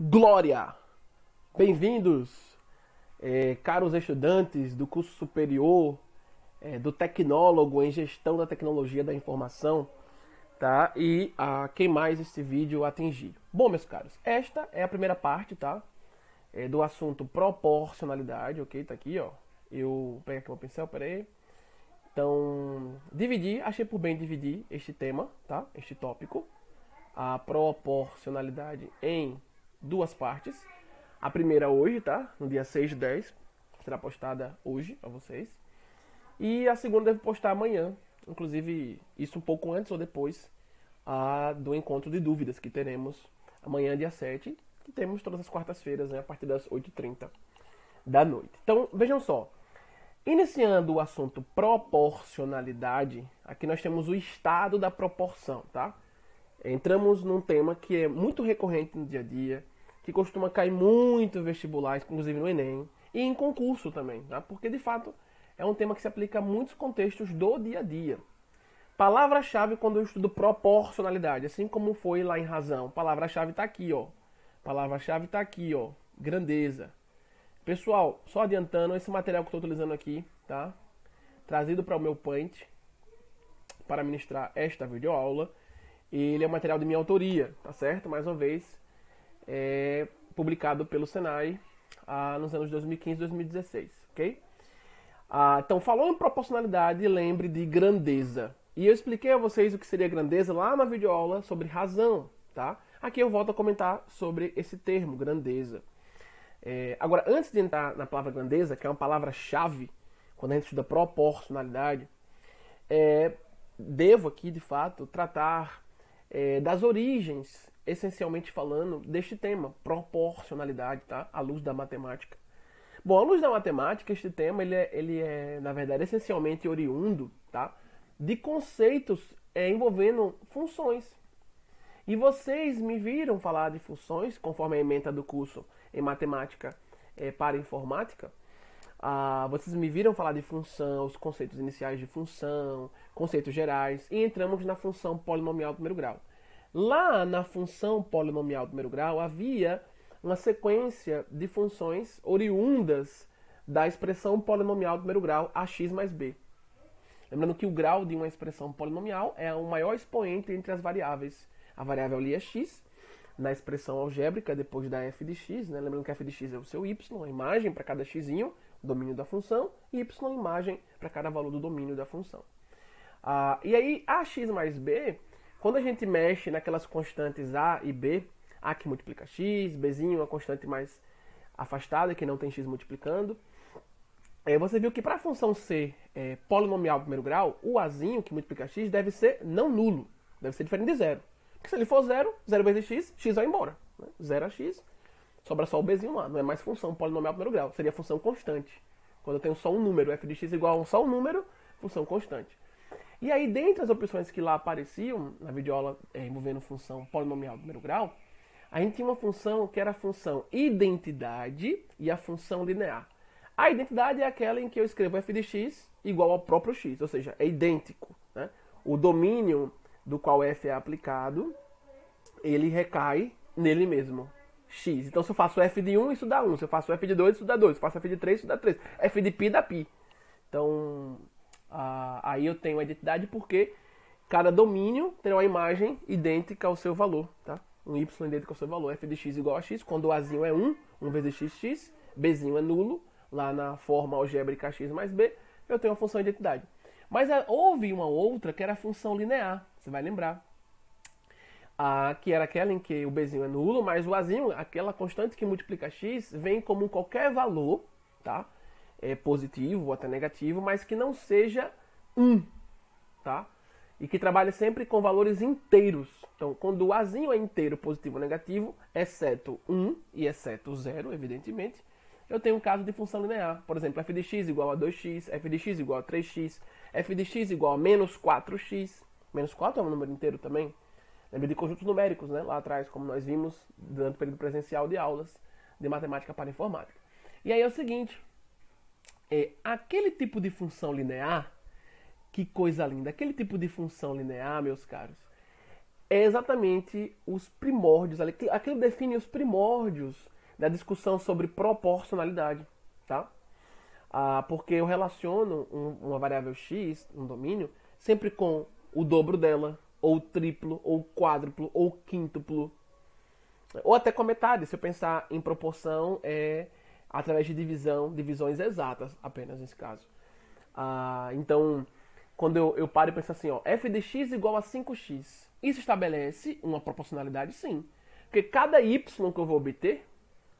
Glória! Bem-vindos, caros estudantes do curso superior do tecnólogo em gestão da tecnologia da informação, tá? E a quem mais esse vídeo atingir. Bom, meus caros, esta é a primeira parte, tá? Do assunto proporcionalidade, ok? Tá aqui, ó. Eu pego aqui meu pincel, peraí. Então, achei por bem dividir este tema, tá? Este tópico, a proporcionalidade em duas partes. A primeira hoje, tá? No dia 6/10, será postada hoje a vocês. E a segunda devo postar amanhã, inclusive isso um pouco antes ou depois do encontro de dúvidas que teremos amanhã, dia 7, que temos todas as quartas-feiras, né, a partir das 8h30 da noite. Então, vejam só. Iniciando o assunto proporcionalidade, aqui nós temos o estado da proporção, tá? Entramos num tema que é muito recorrente no dia a dia, que costuma cair muito em vestibulares, inclusive no Enem, e em concurso também, tá? Porque de fato é um tema que se aplica a muitos contextos do dia a dia. Palavra-chave quando eu estudo proporcionalidade, assim como foi lá em razão. Palavra-chave está aqui, ó. Palavra-chave está aqui, ó. Grandeza. Pessoal, só adiantando, esse material que eu estou utilizando aqui, tá? Trazido para o meu Paint para ministrar esta videoaula. Ele é um material de minha autoria, tá certo? Mais uma vez, publicado pelo Senai nos anos 2015 e 2016, ok? Então, falou em proporcionalidade, lembre de grandeza. E eu expliquei a vocês o que seria grandeza lá na videoaula sobre razão, tá? Aqui eu volto a comentar sobre esse termo, grandeza. Agora, antes de entrar na palavra grandeza, que é uma palavra-chave, quando a gente estuda proporcionalidade, devo aqui, de fato, tratar das origens, essencialmente falando, deste tema, proporcionalidade, tá? À luz da matemática. Bom, à luz da matemática, este tema, ele é, na verdade, essencialmente oriundo, tá? De conceitos envolvendo funções. E vocês me viram falar de funções, conforme a ementa do curso em matemática para informática. Vocês me viram falar de função, os conceitos iniciais de função, conceitos gerais, e entramos na função polinomial do primeiro grau. Lá na função polinomial do primeiro grau havia uma sequência de funções oriundas da expressão polinomial do primeiro grau ax mais b. Lembrando que o grau de uma expressão polinomial é o maior expoente entre as variáveis. A variável ali é x, na expressão algébrica, depois da f de x, né? Lembrando que f de x é o seu y, a imagem para cada x, domínio da função, e y, imagem para cada valor do domínio da função. E aí, ax mais b, quando a gente mexe naquelas constantes a e b, a que multiplica x, bzinho, uma constante mais afastada, que não tem x multiplicando, você viu que para a função ser polinomial do primeiro grau, o azinho que multiplica x deve ser não nulo, deve ser diferente de zero. Porque se ele for 0, 0 vezes x, x vai embora. Né? 0 a x, sobra só o bzinho lá. Não é mais função polinomial do primeiro grau. Seria função constante. Quando eu tenho só um número, f de x igual a só um número, função constante. E aí, dentre as opções que lá apareciam, na videoaula envolvendo função polinomial do primeiro grau, a gente tinha uma função que era a função identidade e a função linear. A identidade é aquela em que eu escrevo f de x igual ao próprio x, ou seja, é idêntico. Né? O domínio do qual f é aplicado, ele recai nele mesmo, x. Então, se eu faço f de 1, isso dá 1. Se eu faço f de 2, isso dá 2. Se eu faço f de 3, isso dá 3. f de π dá π. Então, aí eu tenho a identidade porque cada domínio terá uma imagem idêntica ao seu valor, tá? Um y idêntico ao seu valor. F de x igual a x, quando o azinho é 1, 1 vezes x, x, bzinho é nulo, lá na forma algébrica x mais b, eu tenho uma função de identidade. Mas houve uma outra que era a função linear, você vai lembrar. Que era aquela em que o bzinho é nulo, mas o azinho, aquela constante que multiplica x, vem como qualquer valor, tá? Positivo ou até negativo, mas que não seja 1, tá? E que trabalhe sempre com valores inteiros. Então, quando o azinho é inteiro, positivo ou negativo, exceto 1 e exceto 0, evidentemente, eu tenho um caso de função linear. Por exemplo, f de x igual a 2x, f de x igual a 3x, f de x igual a menos 4x. Menos 4 é um número inteiro também. Lembra de conjuntos numéricos, né? Lá atrás, como nós vimos durante o período presencial de aulas de matemática para informática. E aí é o seguinte, aquele tipo de função linear, que coisa linda, aquele tipo de função linear, meus caros, é exatamente os primórdios, aquilo define os primórdios da discussão sobre proporcionalidade, tá? Porque eu relaciono uma variável x, um domínio, sempre com o dobro dela, ou triplo, ou quádruplo, ou quíntuplo, ou até com a metade, se eu pensar em proporção, através de divisões exatas apenas nesse caso. Então, quando eu paro e penso assim, ó, f de x igual a 5x, isso estabelece uma proporcionalidade? Sim. Porque cada y que eu vou obter,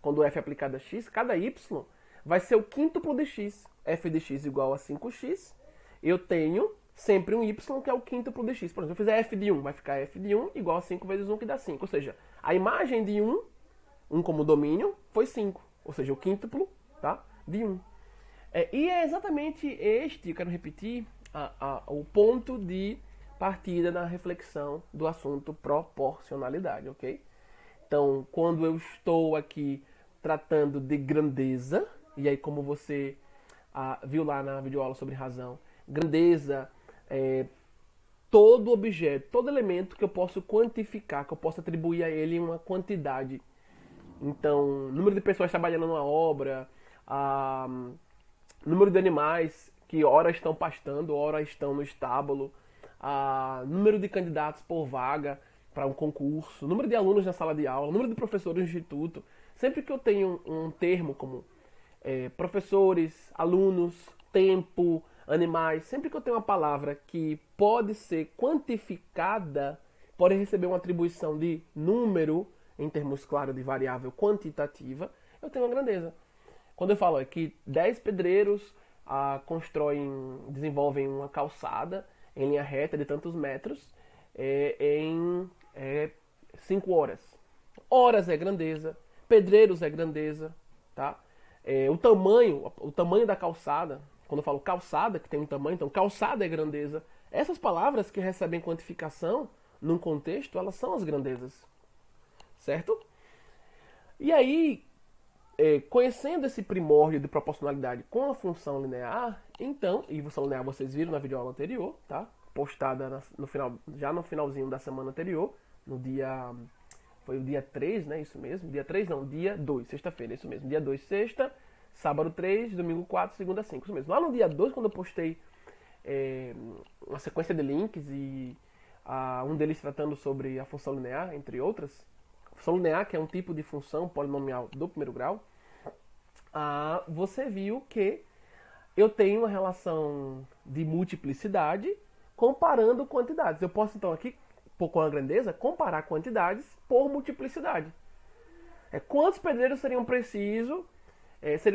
quando f é aplicado a x, cada y vai ser o quíntuplo de x. F de x igual a 5x, eu tenho sempre um y que é o quíntuplo de x. Por exemplo, se eu fizer f de 1, vai ficar f de 1 igual a 5 vezes 1, que dá 5. Ou seja, a imagem de 1 como domínio, foi 5. Ou seja, o quíntuplo, tá, de 1. E é exatamente este, eu quero repetir, o ponto de partida na reflexão do assunto proporcionalidade, ok? Então, quando eu estou aqui tratando de grandeza, e aí como você viu lá na videoaula sobre razão, grandeza é todo objeto, todo elemento que eu posso quantificar, que eu posso atribuir a ele uma quantidade. Então, número de pessoas trabalhando numa obra, número de animais que ora estão pastando, ora estão no estábulo, número de candidatos por vaga para um concurso, número de alunos na sala de aula, número de professores no instituto. Sempre que eu tenho um termo como professores, alunos, tempo, animais, sempre que eu tenho uma palavra que pode ser quantificada, pode receber uma atribuição de número, em termos, claro, de variável quantitativa, eu tenho uma grandeza. Quando eu falo que 10 pedreiros desenvolvem uma calçada em linha reta de tantos metros em 5 horas. Horas é grandeza, pedreiros é grandeza, tá? O tamanho da calçada, quando eu falo calçada, que tem um tamanho, então calçada é grandeza. Essas palavras que recebem quantificação num contexto, elas são as grandezas, certo? E aí, conhecendo esse primórdio de proporcionalidade com a função linear, então, e função linear vocês viram na videoaula anterior, tá? Postada já no finalzinho da semana anterior, foi o dia 3, né? Isso mesmo. Dia 3 não, dia 2, sexta-feira, isso mesmo. Dia 2, sexta, sábado 3, domingo 4, segunda 5, isso mesmo. Lá no dia 2, quando eu postei uma sequência de links e um deles tratando sobre a função linear, entre outras, a função linear, que é um tipo de função polinomial do primeiro grau, você viu que eu tenho uma relação de multiplicidade comparando quantidades. Eu posso, então, aqui, com a grandeza, comparar quantidades por multiplicidade. Quantos pedreiros seriam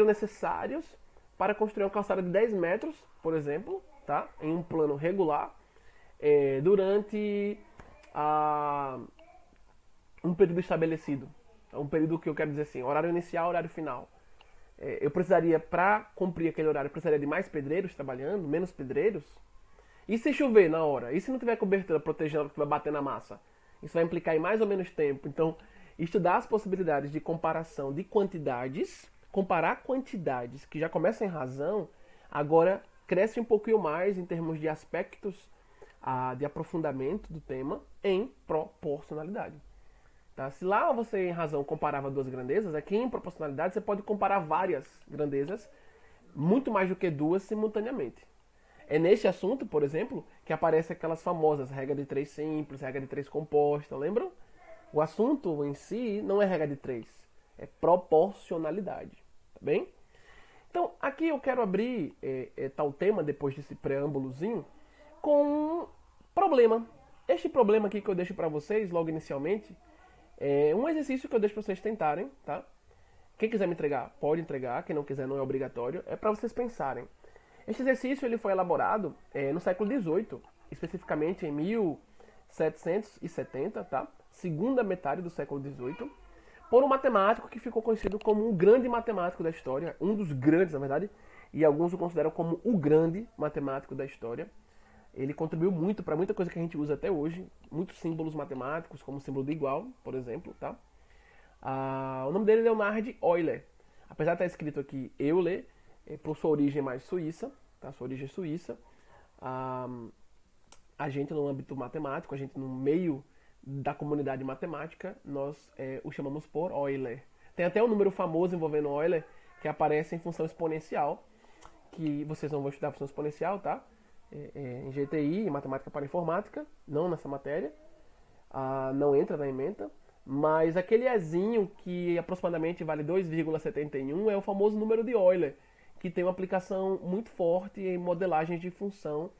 necessários para construir uma calçada de 10 metros, por exemplo, tá? Em um plano regular, durante um período estabelecido. Um período que eu quero dizer assim, horário inicial, horário final. Eu precisaria, para cumprir aquele horário, precisaria de mais pedreiros trabalhando, menos pedreiros? E se chover na hora? E se não tiver cobertura protegendo o que vai bater na massa? Isso vai implicar em mais ou menos tempo. Então, estudar as possibilidades de comparação de quantidades, comparar quantidades que já começam em razão, agora cresce um pouquinho mais em termos de aspectos de aprofundamento do tema em proporcionalidade. Tá? Se lá você em razão comparava duas grandezas, aqui em proporcionalidade você pode comparar várias grandezas, muito mais do que duas simultaneamente. É neste assunto, por exemplo, que aparecem aquelas famosas regra de 3 simples, regra de 3 composta, lembram? O assunto em si não é regra de 3, é proporcionalidade, tá bem? Então, aqui eu quero abrir tal tema, depois desse preâmbulozinho, com um problema. Este problema aqui que eu deixo para vocês, logo inicialmente, é um exercício que eu deixo para vocês tentarem, tá? Quem quiser me entregar, pode entregar, quem não quiser não é obrigatório, é para vocês pensarem. Este exercício ele foi elaborado no século XVIII, especificamente em 1770, tá? Segunda metade do século XVIII, por um matemático que ficou conhecido como um grande matemático da história, um dos grandes, na verdade, e alguns o consideram como o grande matemático da história. Ele contribuiu muito para muita coisa que a gente usa até hoje, muitos símbolos matemáticos, como o símbolo do igual, por exemplo, tá? O nome dele é Leonhard Euler. Apesar de estar escrito aqui Euler, por sua origem mais suíça, tá? Sua origem suíça, a gente no âmbito matemático, a gente no meio da comunidade matemática, nós o chamamos por Euler. Tem até um número famoso envolvendo Euler, que aparece em função exponencial, que vocês não vão estudar função exponencial, tá? Em GTI, em matemática para informática, não nessa matéria, não entra na ementa, mas aquele Ezinho que aproximadamente vale 2,71 é o famoso número de Euler, que tem uma aplicação muito forte em modelagens de função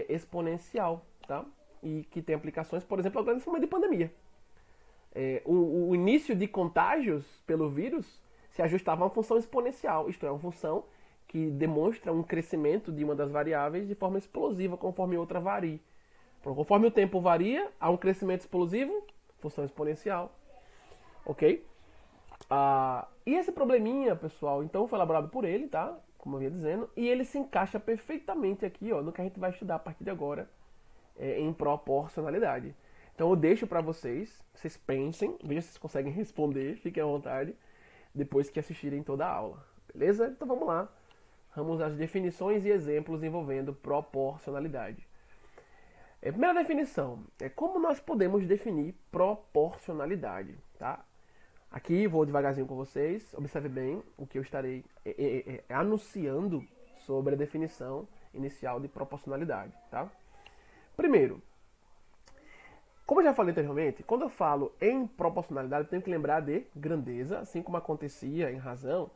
exponencial, tá? E que tem aplicações, por exemplo, agora nesse momento de pandemia. O início de contágios pelo vírus se ajustava a uma função exponencial, isto é, uma função que demonstra um crescimento de uma das variáveis de forma explosiva conforme outra varie. Conforme o tempo varia, há um crescimento explosivo, função exponencial. Ok? E esse probleminha, pessoal, então foi elaborado por ele, tá? Como eu ia dizendo, e ele se encaixa perfeitamente aqui, ó, no que a gente vai estudar a partir de agora, em proporcionalidade. Então eu deixo para vocês pensem, vejam se vocês conseguem responder, fiquem à vontade, depois que assistirem toda a aula. Beleza? Então vamos lá. Vamos às definições e exemplos envolvendo proporcionalidade. Primeira definição, como nós podemos definir proporcionalidade, tá? Aqui vou devagarzinho com vocês, observe bem o que eu estarei anunciando sobre a definição inicial de proporcionalidade, tá? Primeiro, como eu já falei anteriormente, quando eu falo em proporcionalidade, eu tenho que lembrar de grandeza, assim como acontecia em razão.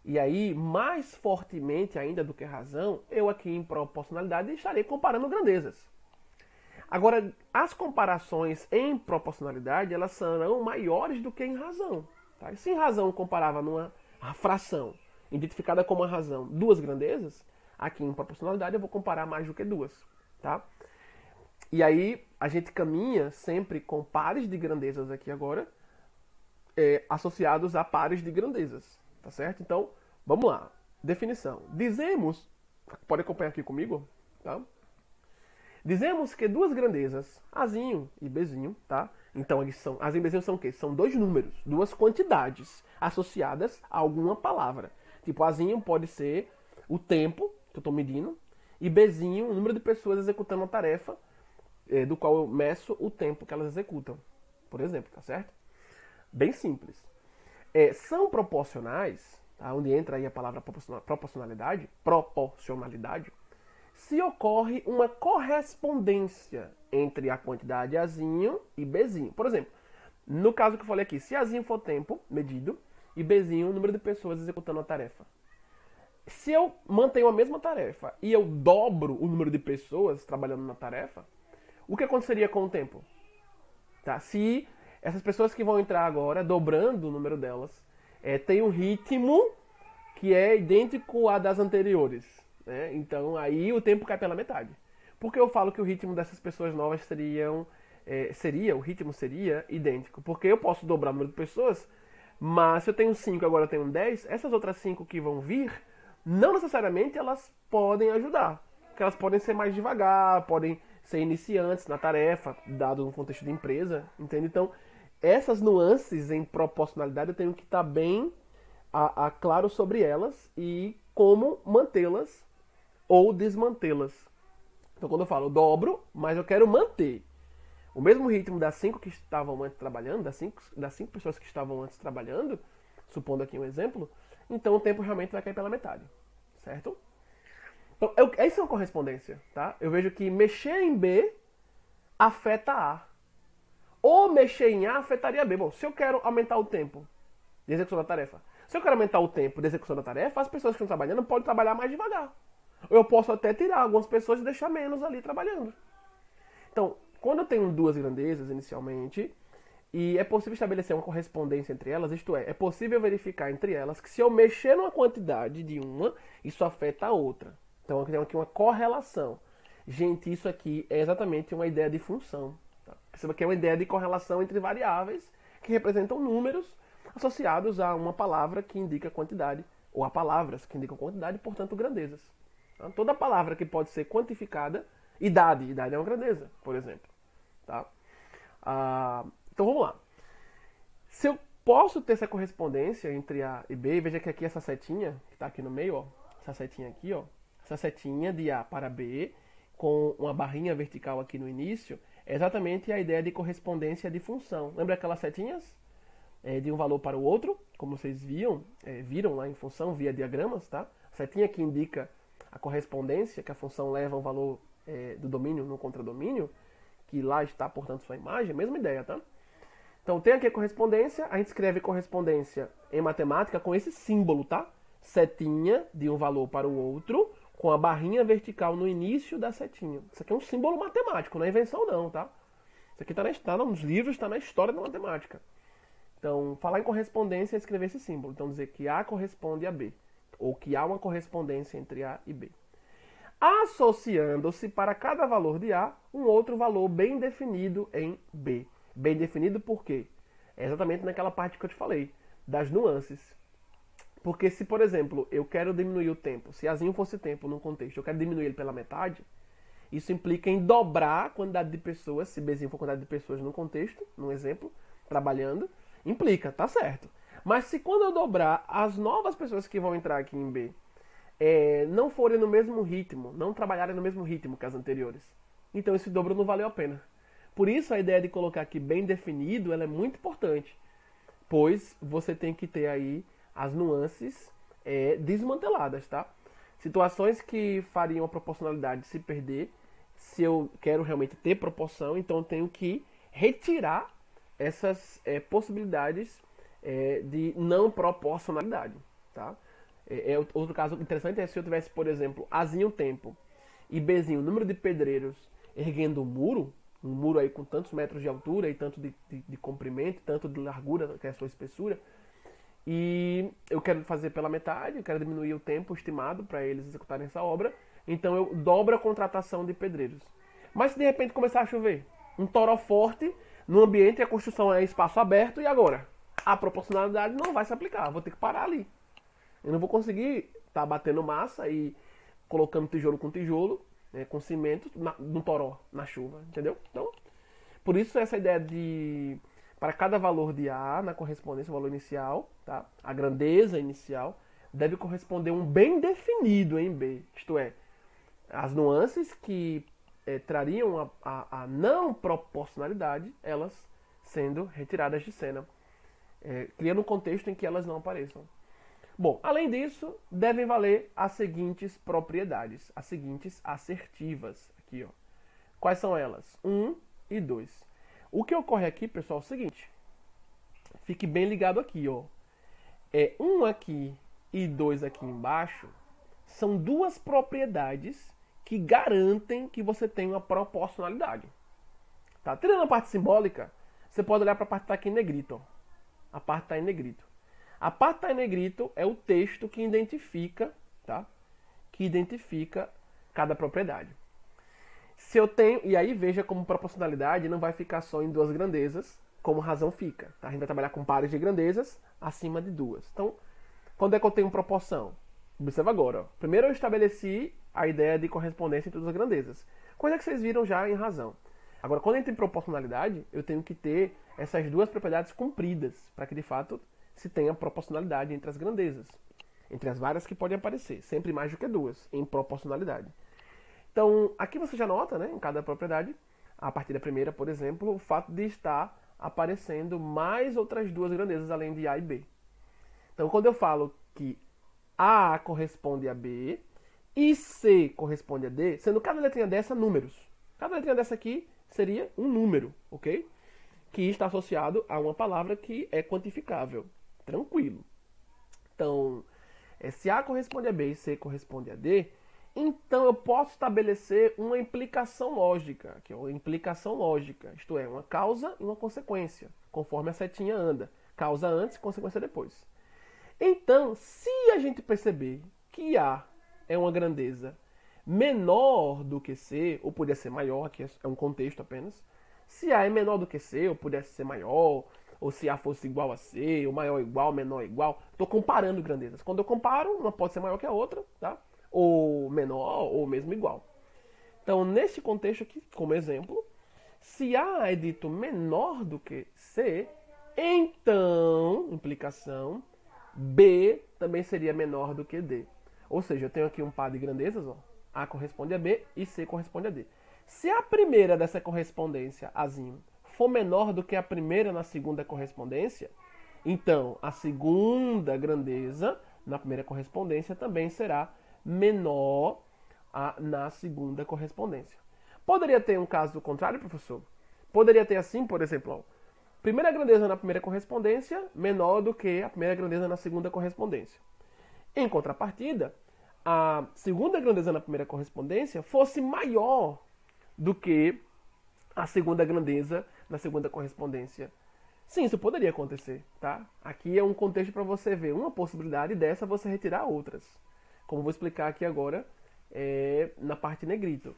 E aí, mais fortemente ainda do que razão, eu aqui em proporcionalidade estarei comparando grandezas. Agora, as comparações em proporcionalidade, elas serão maiores do que em razão. Tá? E se em razão eu comparava numa fração identificada como uma razão duas grandezas, aqui em proporcionalidade eu vou comparar mais do que duas. Tá? E aí, a gente caminha sempre com pares de grandezas aqui agora, associados a pares de grandezas. Tá certo? Então, vamos lá. Definição. Dizemos, pode acompanhar aqui comigo, tá? Dizemos que duas grandezas, Azinho e Bzinho, tá? Então, Azinho e Bzinho são o quê? São dois números, duas quantidades associadas a alguma palavra. Tipo, Azinho pode ser o tempo que eu estou medindo e Bzinho, o número de pessoas executando uma tarefa do qual eu meço o tempo que elas executam, por exemplo, tá certo? Bem simples. São proporcionais, tá? Onde entra aí a palavra proporcionalidade, se ocorre uma correspondência entre a quantidade Azinho e Bzinho. Por exemplo, no caso que eu falei aqui, se Azinho for tempo medido e Bzinho o número de pessoas executando a tarefa. Se eu mantenho a mesma tarefa e eu dobro o número de pessoas trabalhando na tarefa, o que aconteceria com o tempo? Tá? Se essas pessoas que vão entrar agora, dobrando o número delas, tem um ritmo que é idêntico a das anteriores. Né? Então, aí o tempo cai pela metade. Por que eu falo que o ritmo dessas pessoas novas o ritmo seria idêntico? Porque eu posso dobrar o número de pessoas, mas se eu tenho 5 e agora eu tenho 10, essas outras 5 que vão vir, não necessariamente elas podem ajudar. Porque elas podem ser mais devagar, podem ser iniciantes na tarefa, dado um contexto de empresa, entende? Então, essas nuances em proporcionalidade eu tenho que estar bem claro sobre elas e como mantê-las ou desmantê-las. Então, quando eu falo dobro, mas eu quero manter o mesmo ritmo das 5 que estavam antes trabalhando, das cinco pessoas que estavam antes trabalhando, supondo aqui um exemplo, então o tempo realmente vai cair pela metade, certo? Então, isso é uma correspondência, tá? Eu vejo que mexer em B afeta A. Ou mexer em A afetaria B. Bom, se eu quero aumentar o tempo de execução da tarefa, se eu quero aumentar o tempo de execução da tarefa, as pessoas que estão trabalhando podem trabalhar mais devagar. Ou eu posso até tirar algumas pessoas e deixar menos ali trabalhando. Então, quando eu tenho duas grandezas inicialmente, e é possível estabelecer uma correspondência entre elas, isto é possível verificar entre elas que se eu mexer numa quantidade de uma, isso afeta a outra. Então, eu tenho aqui uma correlação. Gente, isso aqui é exatamente uma ideia de função. Tá? Perceba que é uma ideia de correlação entre variáveis que representam números associados a uma palavra que indica quantidade, ou a palavras que indicam quantidade, portanto, grandezas. Tá? Toda palavra que pode ser quantificada, idade é uma grandeza, por exemplo. Tá? Então, vamos lá. Se eu posso ter essa correspondência entre A e B, veja que aqui essa setinha, que está aqui no meio, ó, essa setinha aqui, ó, essa setinha de A para B, com uma barrinha vertical aqui no início, é exatamente a ideia de correspondência de função. Lembra aquelas setinhas? De um valor para o outro, como vocês viram lá em função via diagramas, tá? A setinha que indica a correspondência, que a função leva um valor do domínio no contradomínio, que lá está, portanto, sua imagem, mesma ideia, tá? Então tem aqui a correspondência, a gente escreve correspondência em matemática com esse símbolo, tá? Setinha de um valor para o outro, com a barrinha vertical no início da setinha. Isso aqui é um símbolo matemático, não é invenção não, tá? Isso aqui está nos livros, está na história da matemática. Então, falar em correspondência é escrever esse símbolo. Então, dizer que A corresponde a B. Ou que há uma correspondência entre A e B. Associando-se para cada valor de A, um outro valor bem definido em B. Bem definido por quê? É exatamente naquela parte que eu te falei, das nuances. Porque se, por exemplo, eu quero diminuir o tempo, se Azinho fosse tempo num contexto, eu quero diminuir ele pela metade, isso implica em dobrar a quantidade de pessoas, se Bzinho for a quantidade de pessoas num contexto, num exemplo, trabalhando, implica, tá certo. Mas se quando eu dobrar, as novas pessoas que vão entrar aqui em B não forem no mesmo ritmo, não trabalharem no mesmo ritmo que as anteriores, então esse dobro não valeu a pena. Por isso a ideia de colocar aqui bem definido, ela é muito importante, pois você tem que ter aí as nuances desmanteladas, tá? Situações que fariam a proporcionalidade se perder, se eu quero realmente ter proporção, então eu tenho que retirar essas possibilidades de não proporcionalidade, tá? Outro caso interessante é se eu tivesse, por exemplo, Azinho tempo e Bzinho número de pedreiros erguendo um muro aí com tantos metros de altura e tanto de comprimento, tanto de largura, que é a sua espessura, e eu quero fazer pela metade, eu quero diminuir o tempo estimado para eles executarem essa obra, então eu dobro a contratação de pedreiros. Mas se de repente começar a chover, um toró forte no ambiente, a construção é espaço aberto, e agora? A proporcionalidade não vai se aplicar, vou ter que parar ali. Eu não vou conseguir estar batendo massa e colocando tijolo com tijolo, com cimento, no toró, na chuva, entendeu? Então, por isso essa ideia de, para cada valor de A na correspondência, o valor inicial, tá? A grandeza inicial, deve corresponder um bem definido em B, isto é, as nuances que trariam a não proporcionalidade, elas sendo retiradas de cena, criando um contexto em que elas não apareçam. Bom, além disso, devem valer as seguintes propriedades, as seguintes assertivas. Aqui, ó. Quais são elas? 1 e 2. O que ocorre aqui, pessoal, é o seguinte. Fique bem ligado aqui, ó. 1 aqui e 2 aqui embaixo são duas propriedades que garantem que você tem uma proporcionalidade. Tá? Tirando a parte simbólica, você pode olhar para a parte que está aqui em negrito. Ó. A parte está em negrito. A parte que está em negrito é o texto que identifica, tá? Que identifica cada propriedade. Se eu tenho, e aí veja como proporcionalidade não vai ficar só em duas grandezas, como razão fica. Tá? A gente vai trabalhar com pares de grandezas acima de duas. Então, quando é que eu tenho proporção? Observa agora. Ó. Primeiro eu estabeleci a ideia de correspondência entre duas grandezas. Coisa que vocês viram já em razão. Agora, quando entra em proporcionalidade, eu tenho que ter essas duas propriedades cumpridas, para que de fato se tenha proporcionalidade entre as grandezas, entre as várias que podem aparecer, sempre mais do que duas, em proporcionalidade. Então, aqui você já nota, né, em cada propriedade, a partir da primeira, por exemplo, o fato de estar aparecendo mais outras duas grandezas além de A e B. Então, quando eu falo que A corresponde a B e C corresponde a D, sendo cada letrinha dessa números. Cada letrinha dessa aqui seria um número, ok? Que está associado a uma palavra que é quantificável. Tranquilo. Então, se A corresponde a B e C corresponde a D, então eu posso estabelecer uma implicação lógica, que é uma implicação lógica, isto é, uma causa e uma consequência, conforme a setinha anda. Causa antes, consequência depois. Então, se a gente perceber que A é uma grandeza menor do que C, ou poderia ser maior, que é um contexto apenas, se A é menor do que C, ou pudesse ser maior, ou se A fosse igual a C, ou maior igual, menor igual. Estou comparando grandezas. Quando eu comparo, uma pode ser maior que a outra, tá? Ou menor, ou mesmo igual. Então, neste contexto aqui, como exemplo, se A é dito menor do que C, então, implicação, B também seria menor do que D. Ou seja, eu tenho aqui um par de grandezas, ó. A corresponde a B e C corresponde a D. Se a primeira dessa correspondência, Azinho, for menor do que a primeira na segunda correspondência, então a segunda grandeza na primeira correspondência também será menor na segunda correspondência. Poderia ter um caso contrário, professor? Poderia ter assim, por exemplo, ó, primeira grandeza na primeira correspondência menor do que a primeira grandeza na segunda correspondência. Em contrapartida, a segunda grandeza na primeira correspondência fosse maior do que a segunda grandeza na segunda correspondência. Sim, isso poderia acontecer, tá? Aqui é um contexto para você ver uma possibilidade dessa você retirar outras. Como vou explicar aqui agora na parte negrito.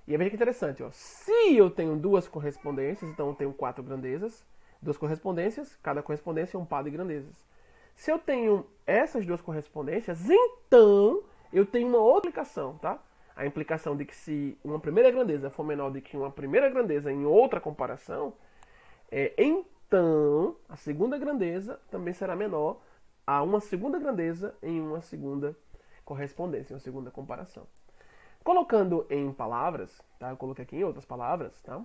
E veja que interessante, ó. Se eu tenho duas correspondências, então eu tenho 4 grandezas, 2 correspondências, cada correspondência é um par de grandezas. Se eu tenho essas 2 correspondências, então eu tenho uma outra implicação, tá? A implicação de que se uma primeira grandeza for menor do que uma primeira grandeza em outra comparação, então a segunda grandeza também será menor a uma segunda grandeza em uma segunda correspondência, em uma segunda comparação. Colocando em palavras, tá? Eu coloquei aqui em outras palavras, tá?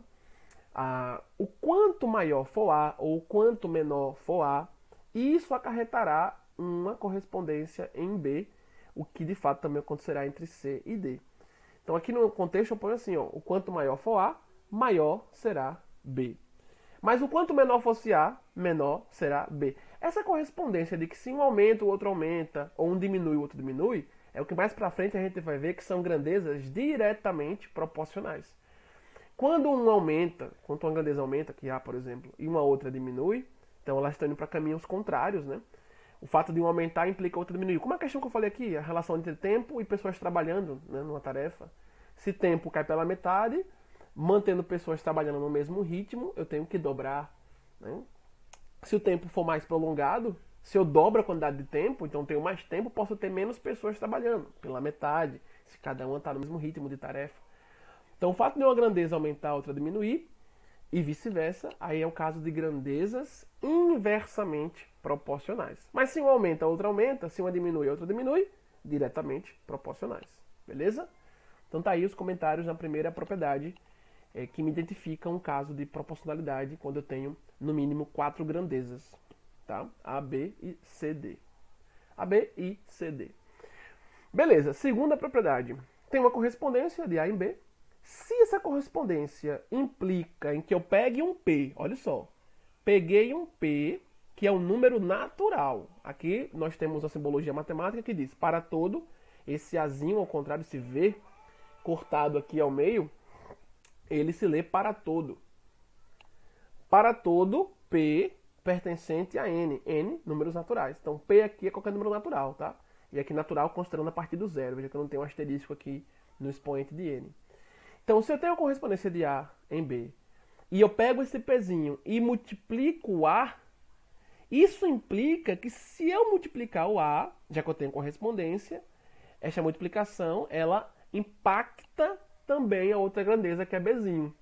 O quanto maior for A ou o quanto menor for A, isso acarretará uma correspondência em B, o que de fato também acontecerá entre C e D. Então aqui no contexto eu ponho assim, ó, o quanto maior for A, maior será B. Mas o quanto menor fosse A, menor será B. Essa correspondência de que se um aumenta, o outro aumenta, ou um diminui, o outro diminui, é o que mais pra frente a gente vai ver que são grandezas diretamente proporcionais. Quando um aumenta, quando uma grandeza aumenta, que A, por exemplo, e uma outra diminui, então elas estão indo para caminhos contrários, né? O fato de um aumentar implica outra diminuir. Como a questão que eu falei aqui, a relação entre tempo e pessoas trabalhando, né, numa tarefa. Se tempo cai pela metade, mantendo pessoas trabalhando no mesmo ritmo, eu tenho que dobrar, né? Se o tempo for mais prolongado, se eu dobro a quantidade de tempo, então tenho mais tempo, posso ter menos pessoas trabalhando, pela metade, se cada uma está no mesmo ritmo de tarefa. Então o fato de uma grandeza aumentar, a outra diminuir, e vice-versa, aí é o caso de grandezas inversamente proporcionais. Mas se uma aumenta, a outra aumenta, se uma diminui, a outra diminui, diretamente proporcionais. Beleza? Então tá aí os comentários na primeira propriedade que me identificam um caso de proporcionalidade quando eu tenho, no mínimo, 4 grandezas. Tá? A, B e C, D. A, B e C, D. Beleza, segunda propriedade. Tem uma correspondência de A em B. Se essa correspondência implica em que eu pegue um P, olha só, peguei um P, que é um número natural. Aqui nós temos a simbologia matemática que diz, para todo, esse Azinho, ao contrário, esse V, cortado aqui ao meio, ele se lê para todo. Para todo, P pertencente a N. N, números naturais. Então, P aqui é qualquer número natural, tá? E aqui natural considerando a partir do zero. Veja que eu não tenho um asterisco aqui no expoente de N. Então, se eu tenho a correspondência de A em B, e eu pego esse Pzinho e multiplico o A, isso implica que se eu multiplicar o A, já que eu tenho correspondência, essa multiplicação, ela impacta também a outra grandeza, que é Bzinho.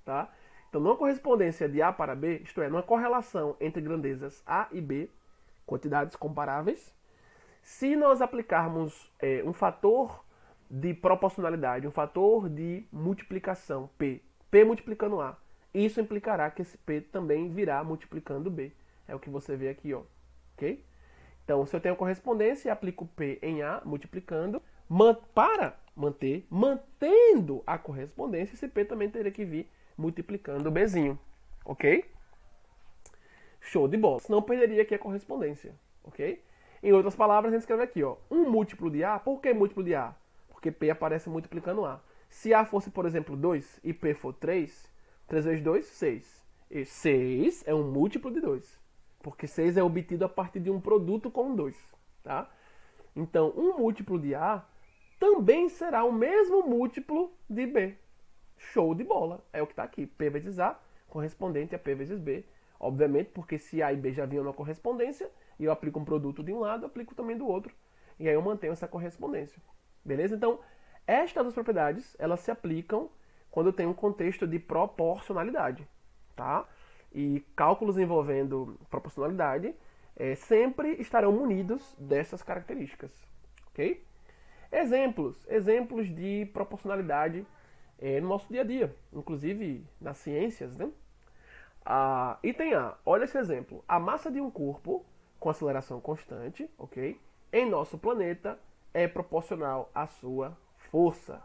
Tá? Então, numa correspondência de A para B, isto é, numa correlação entre grandezas A e B, quantidades comparáveis, se nós aplicarmos um fator de proporcionalidade, um fator de multiplicação, P multiplicando A, isso implicará que esse P também virá multiplicando B. É o que você vê aqui, ó. Ok? Então, se eu tenho correspondência, aplico P em A, multiplicando, para manter, mantendo a correspondência, esse P também teria que vir multiplicando o Bzinho. Ok? Show de bola. Senão perderia aqui a correspondência. Ok? Em outras palavras, a gente escreve aqui, ó, um múltiplo de A. Por que múltiplo de A? Porque P aparece multiplicando A. Se A fosse, por exemplo, 2 e P for 3, 3 vezes 2, 6. E 6 é um múltiplo de 2. Porque 6 é obtido a partir de um produto com 2. Tá? Então, um múltiplo de A também será o mesmo múltiplo de B. Show de bola. É o que está aqui. P vezes A, correspondente a P vezes B. Obviamente, porque se A e B já vinham na correspondência, e eu aplico um produto de um lado, eu aplico também do outro. E aí eu mantenho essa correspondência. Beleza? Então, estas duas propriedades, elas se aplicam quando eu tenho um contexto de proporcionalidade. Tá? E cálculos envolvendo proporcionalidade sempre estarão munidos dessas características. Ok? Exemplos de proporcionalidade no nosso dia a dia, inclusive nas ciências, né? Item A, olha esse exemplo. A massa de um corpo com aceleração constante, ok? Em nosso planeta é proporcional à sua força.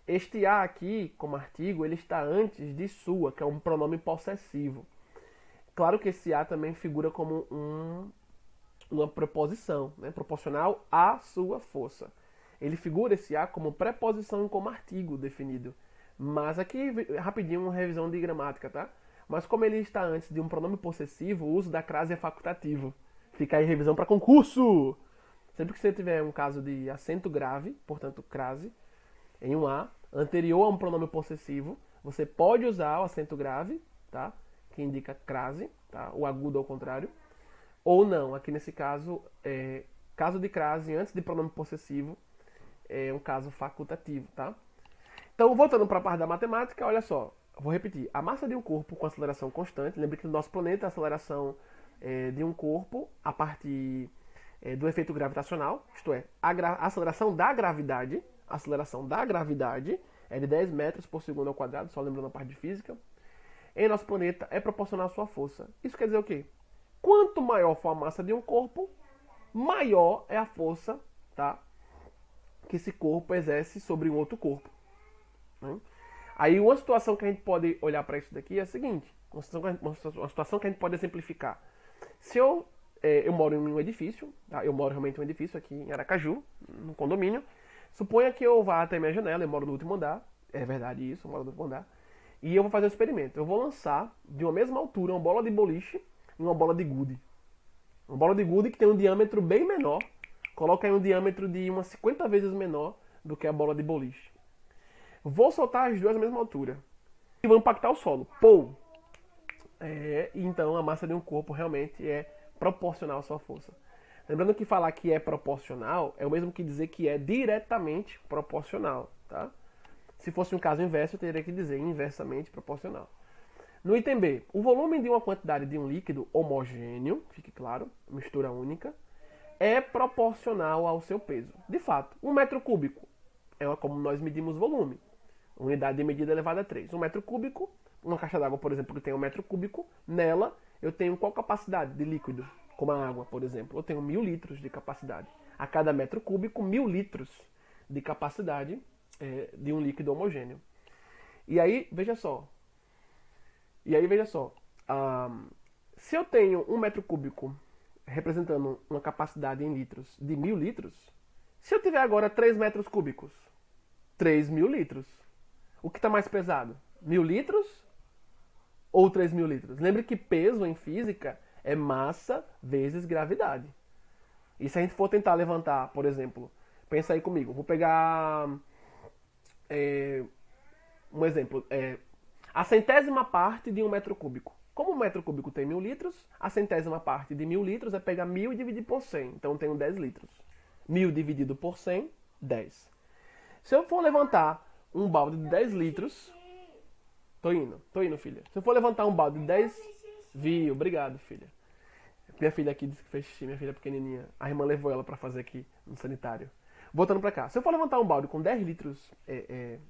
Este A aqui, como artigo, ele está antes de sua, que é um pronome possessivo. Claro que esse A também figura como uma preposição, né? Proporcional à sua força. Ele figura esse A como preposição e como artigo definido. Mas aqui, rapidinho, uma revisão de gramática, tá? Mas como ele está antes de um pronome possessivo, o uso da crase é facultativo. Fica aí revisão para concurso! Sempre que você tiver um caso de acento grave, portanto crase, em um A, anterior a um pronome possessivo, você pode usar o acento grave, tá? Que indica crase, tá? O agudo ao contrário. Ou não, aqui nesse caso, caso de crase antes de pronome possessivo, é um caso facultativo, tá? Então, voltando para a parte da matemática, olha só, vou repetir. A massa de um corpo com aceleração constante, lembre que no nosso planeta a aceleração de um corpo a partir do efeito gravitacional, isto é, a aceleração da gravidade é de 10 metros por segundo ao quadrado, só lembrando a parte de física, em nosso planeta é proporcional à sua força. Isso quer dizer o quê? Quanto maior for a massa de um corpo, maior é a força, tá, que esse corpo exerce sobre um outro corpo. Né? Aí uma situação que a gente pode olhar para isso daqui é a seguinte, uma situação que a gente pode exemplificar. Se eu moro em um edifício, tá? Eu moro realmente em um edifício aqui em Aracaju, num condomínio. Suponha que eu vá até minha janela, eu moro no último andar, é verdade isso, eu moro no último andar, e eu vou fazer um experimento. Eu vou lançar de uma mesma altura uma bola de boliche e uma bola de gude. Uma bola de gude que tem um diâmetro bem menor, coloca aí um diâmetro de umas 50 vezes menor do que a bola de boliche. Vou soltar as duas à mesma altura e vou impactar o solo. Pou! Então a massa de um corpo realmente é proporcional à sua força. Lembrando que falar que é proporcional é o mesmo que dizer que é diretamente proporcional, tá? Se fosse um caso inverso, eu teria que dizer inversamente proporcional. No item B, o volume de uma quantidade de um líquido homogêneo, fique claro, mistura única, é proporcional ao seu peso. De fato, 1 metro cúbico é como nós medimos volume. Unidade de medida elevada a 3. 1 metro cúbico, uma caixa d'água, por exemplo, que tem 1 metro cúbico, nela eu tenho qual capacidade de líquido? Como a água, por exemplo. Eu tenho 1000 litros de capacidade. A cada metro cúbico, 1000 litros de capacidade de um líquido homogêneo. E aí, veja só. Se eu tenho 1 metro cúbico representando uma capacidade em litros de 1000 litros, se eu tiver agora 3 metros cúbicos, 3000 litros. O que está mais pesado? 1000 litros ou 3000 litros? Lembre que peso em física é massa vezes gravidade. E se a gente for tentar levantar, por exemplo, pensa aí comigo, vou pegar um exemplo, a centésima parte de 1 metro cúbico. Como 1 metro cúbico tem 1000 litros, a centésima parte de 1000 litros é pegar 1000 e dividir por 100. Então eu tenho 10 litros. 1000 dividido por 100, 10. Se eu for levantar um balde de 10 litros... Tô indo, filha. Se eu for levantar um balde de 10... Viu, obrigado, filha. Minha filha aqui disse que fez xixi, minha filha pequenininha. A irmã levou ela pra fazer aqui no sanitário. Voltando pra cá. Se eu for levantar um balde com 10 litros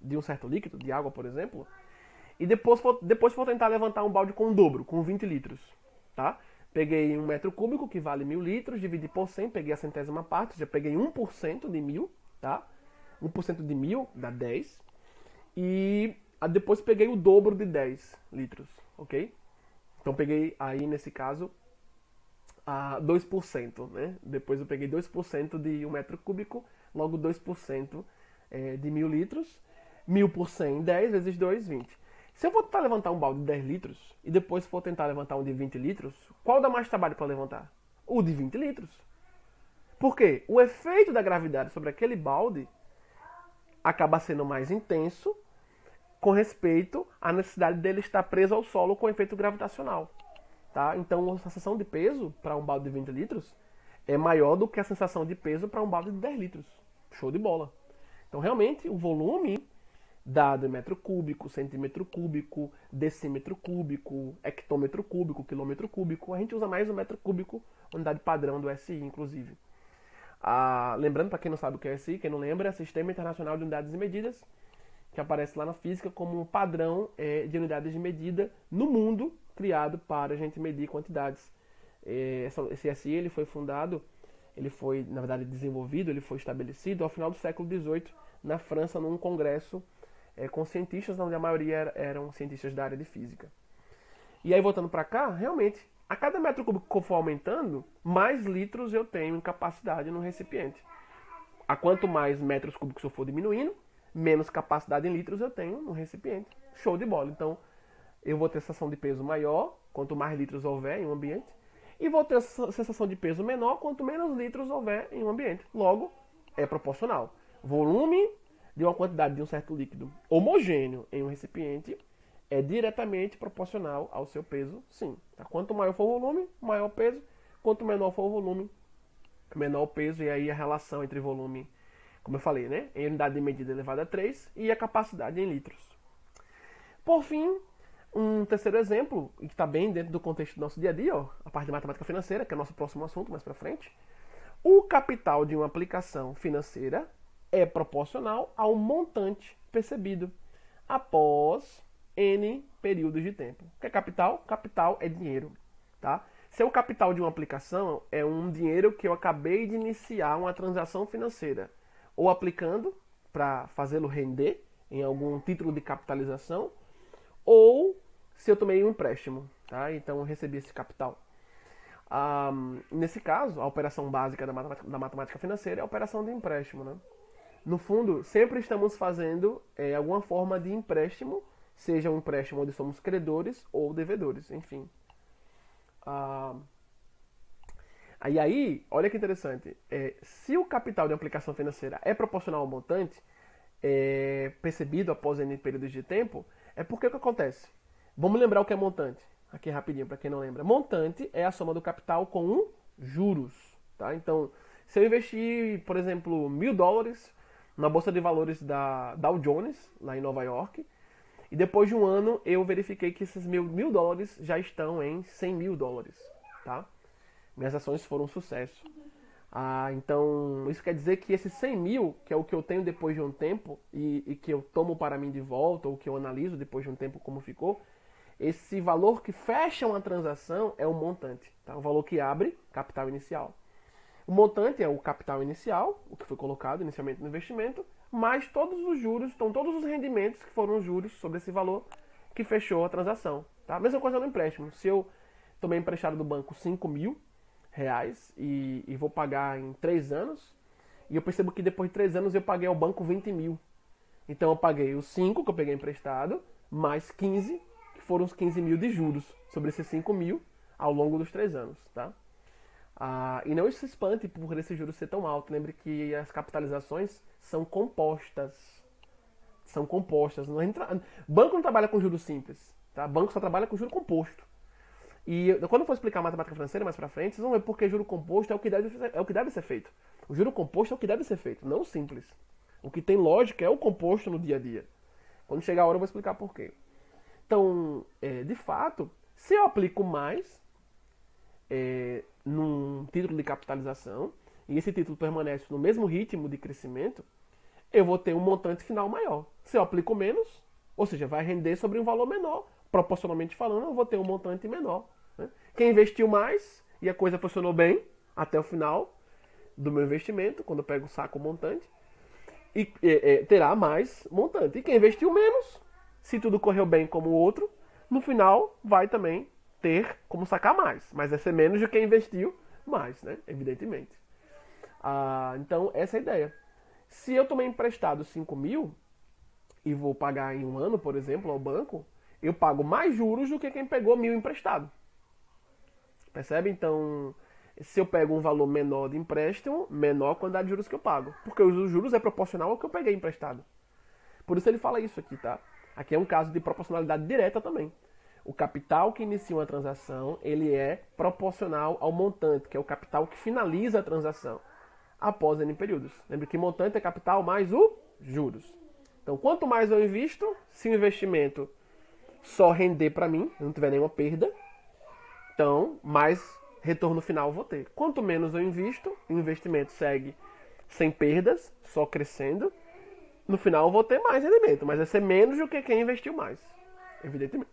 de um certo líquido, de água, por exemplo, e depois for tentar levantar um balde com o dobro, com 20 litros, tá? Peguei 1 metro cúbico, que vale 1000 litros, dividi por 100, peguei a centésima parte, já peguei 1% de 1000, tá? 1% de 1000 dá 10. E depois peguei o dobro de 10 litros, ok? Então peguei aí, nesse caso, 2%, né? Depois eu peguei 2% de 1 metro cúbico, logo 2% de 1000 litros. 1000 por 100, 10 vezes 2, 20. Se eu for tentar levantar um balde de 10 litros e depois for tentar levantar um de 20 litros, qual dá mais trabalho para levantar? O de 20 litros. Por quê? O efeito da gravidade sobre aquele balde acaba sendo mais intenso com respeito à necessidade dele estar preso ao solo com efeito gravitacional. Tá? Então a sensação de peso para um balde de 20 litros é maior do que a sensação de peso para um balde de 10 litros. Show de bola. Então realmente o volume dado em metro cúbico, centímetro cúbico, decímetro cúbico, hectômetro cúbico, quilômetro cúbico, a gente usa mais o metro cúbico, unidade padrão do SI, inclusive. Lembrando, para quem não sabe o que é SI, quem não lembra, é Sistema Internacional de Unidades e Medidas, que aparece lá na física como um padrão de unidades de medida no mundo criado para a gente medir quantidades. Esse SI ele foi fundado, ele foi, na verdade, desenvolvido, ele foi estabelecido ao final do século XVIII na França, num congresso com cientistas, onde a maioria eram cientistas da área de física. E aí, voltando para cá, realmente, a cada metro cúbico que eu for aumentando, mais litros eu tenho em capacidade no recipiente. A quanto mais metros cúbicos eu for diminuindo, menos capacidade em litros eu tenho no recipiente. Show de bola. Então, eu vou ter sensação de peso maior, quanto mais litros houver em um ambiente, e vou ter sensação de peso menor, quanto menos litros houver em um ambiente. Logo, é proporcional. Volume de uma quantidade de um certo líquido homogêneo em um recipiente é diretamente proporcional ao seu peso, sim. Tá? Quanto maior for o volume, maior o peso. Quanto menor for o volume, menor o peso. E aí a relação entre volume, como eu falei, né, em unidade de medida elevada a 3 e a capacidade em litros. Por fim, um terceiro exemplo, que está bem dentro do contexto do nosso dia a dia, ó, a parte de matemática financeira, que é o nosso próximo assunto mais para frente. O capital de uma aplicação financeira é proporcional ao montante percebido após N períodos de tempo. O que é capital? Capital é dinheiro. Tá? Se o capital de uma aplicação é um dinheiro que eu acabei de iniciar uma transação financeira, ou aplicando para fazê-lo render em algum título de capitalização, ou se eu tomei um empréstimo, tá? Então eu recebi esse capital. Nesse caso, a operação básica da matemática financeira é a operação de empréstimo. Né? No fundo, sempre estamos fazendo alguma forma de empréstimo, seja um empréstimo onde somos credores ou devedores, enfim. E aí, olha que interessante, se o capital de aplicação financeira é proporcional ao montante percebido após N períodos de tempo, é porque o que acontece? Vamos lembrar o que é montante, aqui rapidinho, para quem não lembra. Montante é a soma do capital com juros. Tá? Então, se eu investir, por exemplo, $1.000 na bolsa de valores da Dow Jones, lá em Nova York, e depois de um ano eu verifiquei que esses $1.000 já estão em $100.000. Tá? Minhas ações foram um sucesso. Então, isso quer dizer que esses 100 mil, que é o que eu tenho depois de um tempo, e que eu tomo para mim de volta, ou que eu analiso depois de um tempo como ficou, esse valor que fecha uma transação é o montante. Tá? O valor que abre, capital inicial. O montante é o capital inicial, o que foi colocado inicialmente no investimento, mais todos os juros, então todos os rendimentos que foram juros sobre esse valor que fechou a transação. Tá? Mesma coisa no empréstimo. Se eu tomei emprestado do banco 5 mil reais e vou pagar em 3 anos, e eu percebo que depois de 3 anos eu paguei ao banco 20 mil. Então eu paguei os 5 que eu peguei emprestado, mais 15, que foram os 15 mil de juros sobre esses 5 mil ao longo dos 3 anos. Tá? E não se espante por esse juros ser tão alto. Lembre que as capitalizações são compostas. São compostas. Banco não trabalha com juros simples. Tá? Banco só trabalha com juro composto. E quando eu for explicar matemática financeira mais pra frente, vocês vão ver porque juro composto é o que deve ser feito. O juro composto é o que deve ser feito, não o simples. O que tem lógica é o composto no dia a dia. Quando chegar a hora eu vou explicar por quê. Então, de fato, se eu aplico mais num título de capitalização, e esse título permanece no mesmo ritmo de crescimento, eu vou ter um montante final maior. Se eu aplico menos, ou seja, vai render sobre um valor menor, proporcionalmente falando, eu vou ter um montante menor. Né? Quem investiu mais e a coisa funcionou bem até o final do meu investimento, quando eu pego o saco montante, terá mais montante. E quem investiu menos, se tudo correu bem como o outro, no final vai também ter como sacar mais. Mas vai ser menos do que investiu mais, né? Evidentemente. Então, essa é a ideia. Se eu tomei emprestado 5 mil e vou pagar em um ano, por exemplo, ao banco, eu pago mais juros do que quem pegou 1.000 emprestado. Percebe? Então, se eu pego um valor menor de empréstimo, menor a quantidade de juros que eu pago. Porque os juros é proporcional ao que eu peguei emprestado. Por isso ele fala isso aqui, tá? Aqui é um caso de proporcionalidade direta também. O capital que inicia uma transação, ele é proporcional ao montante, que é o capital que finaliza a transação, após N períodos. Lembre que montante é capital mais o juros. Então, quanto mais eu invisto, se o investimento só render para mim, não tiver nenhuma perda, então mais retorno final eu vou ter. Quanto menos eu invisto, o investimento segue sem perdas, só crescendo, no final eu vou ter mais rendimento, mas vai ser menos do que quem investiu mais, evidentemente.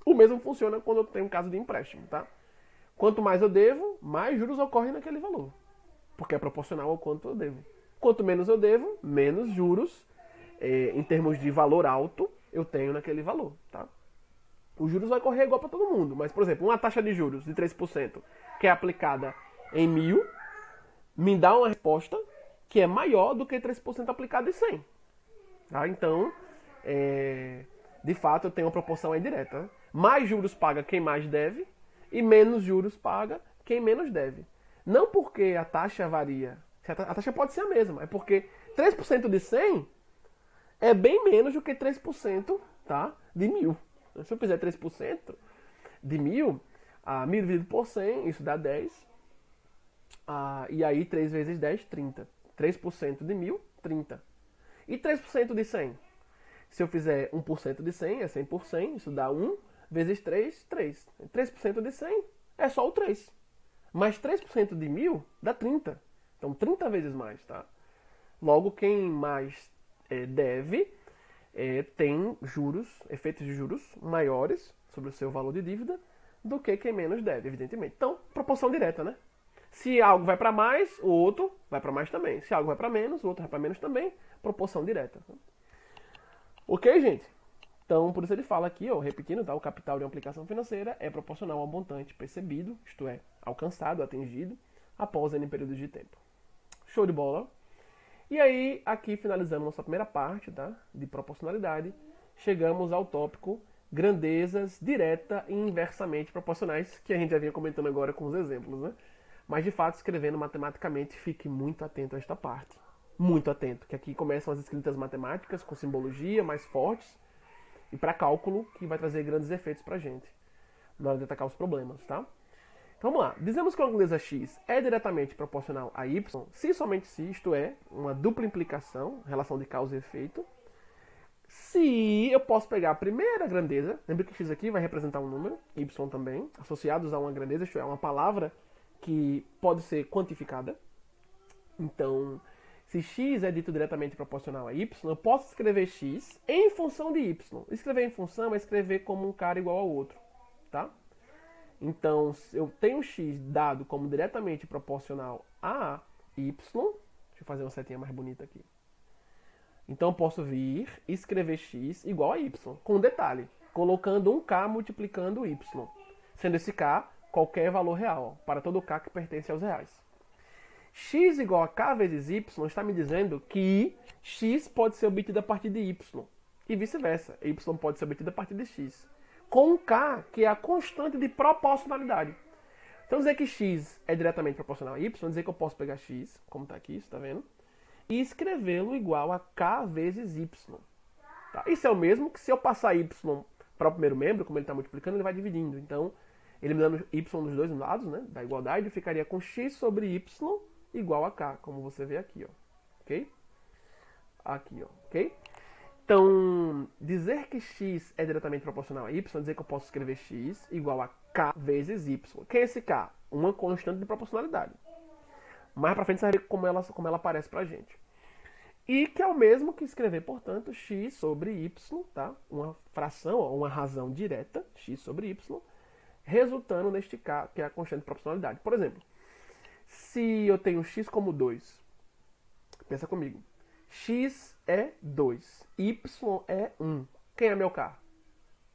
O mesmo funciona quando eu tenho um caso de empréstimo, tá? Quanto mais eu devo, mais juros ocorrem naquele valor, porque é proporcional ao quanto eu devo. Quanto menos eu devo, menos juros, em termos de valor alto, eu tenho naquele valor, tá? Os juros vai correr igual para todo mundo, mas, por exemplo, uma taxa de juros de 3% que é aplicada em 1.000, me dá uma resposta que é maior do que 3% aplicado em 100. Tá? Então, de fato, eu tenho uma proporção aí direta. Mais juros paga quem mais deve e menos juros paga quem menos deve. Não porque a taxa varia. A taxa pode ser a mesma. É porque 3% de 100 é bem menos do que 3%, tá, de 1.000. Se eu fizer 3% de 1.000, 1.000 dividido por 100, isso dá 10. E aí 3 vezes 10, 30. 3% de 1.000, 30. E 3% de 100? Se eu fizer 1% de 100, é 100 por 100, isso dá 1 vezes 3, 3. 3% de 100 é só o 3. Mas 3% de 1.000 dá 30. Então 30 vezes mais, tá? Logo, quem mais deve tem juros, efeitos de juros maiores sobre o seu valor de dívida do que quem menos deve, evidentemente. Então, proporção direta, né? Se algo vai para mais, o outro vai para mais também. Se algo vai para menos, o outro vai para menos também. Proporção direta. Ok, gente? Então, por isso ele fala aqui, ó, repetindo, tá? O capital de uma aplicação financeira é proporcional ao montante percebido, isto é, alcançado, atingido, após N períodos de tempo. Show de bola! E aí, aqui finalizando nossa primeira parte, tá? De proporcionalidade, chegamos ao tópico grandezas direta e inversamente proporcionais, que a gente já vinha comentando agora com os exemplos, né? Mas, de fato, escrevendo matematicamente, fique muito atento a esta parte. Muito atento, que aqui começam as escritas matemáticas com simbologia mais fortes e para cálculo, que vai trazer grandes efeitos para a gente na hora de atacar os problemas, tá? Então, vamos lá. Dizemos que a grandeza x é diretamente proporcional a y, se somente se, isto é, uma dupla implicação, relação de causa e efeito. Se eu posso pegar a primeira grandeza, lembra que x aqui vai representar um número, y também, associados a uma grandeza, isto é, uma palavra que pode ser quantificada. Então, se x é dito diretamente proporcional a y, eu posso escrever x em função de y. Escrever em função é escrever como um cara igual ao outro, tá? Então, se eu tenho x dado como diretamente proporcional a y, deixa eu fazer uma setinha mais bonita aqui. Então, eu posso vir e escrever x igual a y, com um detalhe, colocando um k multiplicando y, sendo esse k qualquer valor real, para todo k que pertence aos reais. X igual a k vezes y está me dizendo que x pode ser obtido a partir de y, e vice-versa, y pode ser obtido a partir de x, com um k que é a constante de proporcionalidade. Então, dizer que x é diretamente proporcional a y, dizer que eu posso pegar x, como está aqui, está vendo? E escrevê-lo igual a k vezes y. Tá? Isso é o mesmo que se eu passar y para o primeiro membro, como ele está multiplicando, ele vai dividindo. Então, eliminando y dos dois lados, né, da igualdade, ficaria com x sobre y igual a k, como você vê aqui, ó. Ok? Aqui, ó. Ok? Então, dizer que x é diretamente proporcional a y, dizer que eu posso escrever x igual a k vezes y. Quem é esse k? Uma constante de proporcionalidade. Mais pra frente você vai ver como ela aparece pra gente. E que é o mesmo que escrever, portanto, x sobre y, tá? Uma fração, uma razão direta, x sobre y, resultando neste k, que é a constante de proporcionalidade. Por exemplo, se eu tenho x como 2, pensa comigo, x é 2, y é 1. Quem é meu k?